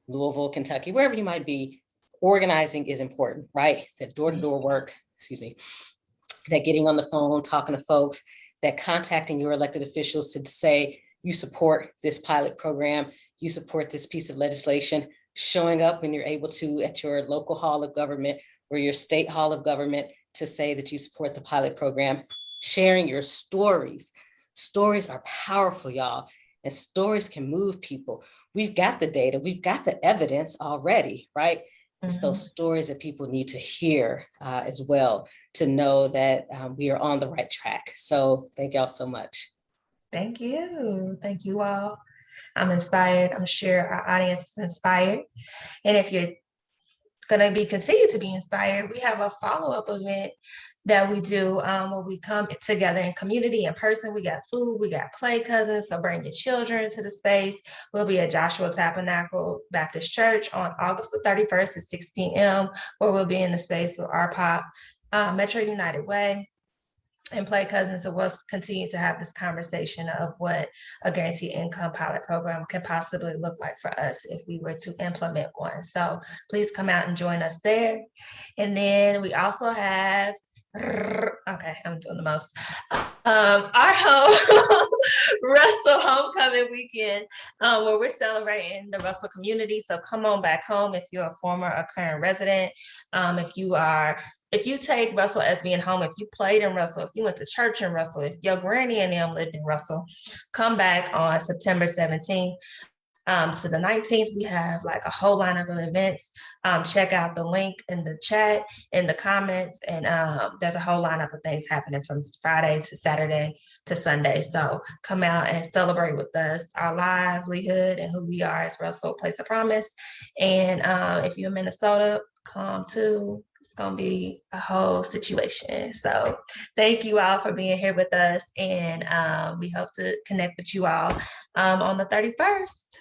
Louisville, Kentucky, wherever you might be, organizing is important, right? That door-to-door work, that getting on the phone, talking to folks, that contacting your elected officials to say, you support this pilot program, you support this piece of legislation, showing up when you're able to at your local hall of government or your state hall of government to say that you support the pilot program, sharing your stories. Stories are powerful, y'all, and stories can move people. We've got the data, we've got the evidence already, right? It's those stories that people need to hear as well to know that we are on the right track. So thank y'all so much. Thank you. Thank you all. I'm inspired. I'm sure our audience is inspired. And if you're going to be continue to be inspired, we have a follow-up event that we do where we come together in community, in person. We got food, we got play cousins, so bring your children to the space. We'll be at Joshua Tabernacle Baptist Church on August the 31st at 6 p.m., where we'll be in the space with RPOP, Metro United Way, and play cousins. And we'll continue to have this conversation of what a guaranteed income pilot program can possibly look like for us if we were to implement one. So please come out and join us there. And then we also have, okay, I'm doing the most. Our home Russell Homecoming Weekend, where we're celebrating the Russell community. So come on back home if you're a former or current resident. If you take Russell as being home, if you played in Russell, if you went to church in Russell, if your granny and them lived in Russell, come back on September 17th. To the 19th, we have like a whole lineup of events. Check out the link in the chat, in the comments, and there's a whole lineup of things happening from Friday to Saturday to Sunday. So come out and celebrate with us, our livelihood and who we are as Russell Place of Promise. And if you're in Minnesota, come too. It's gonna be a whole situation. So thank you all for being here with us, and we hope to connect with you all on the 31st.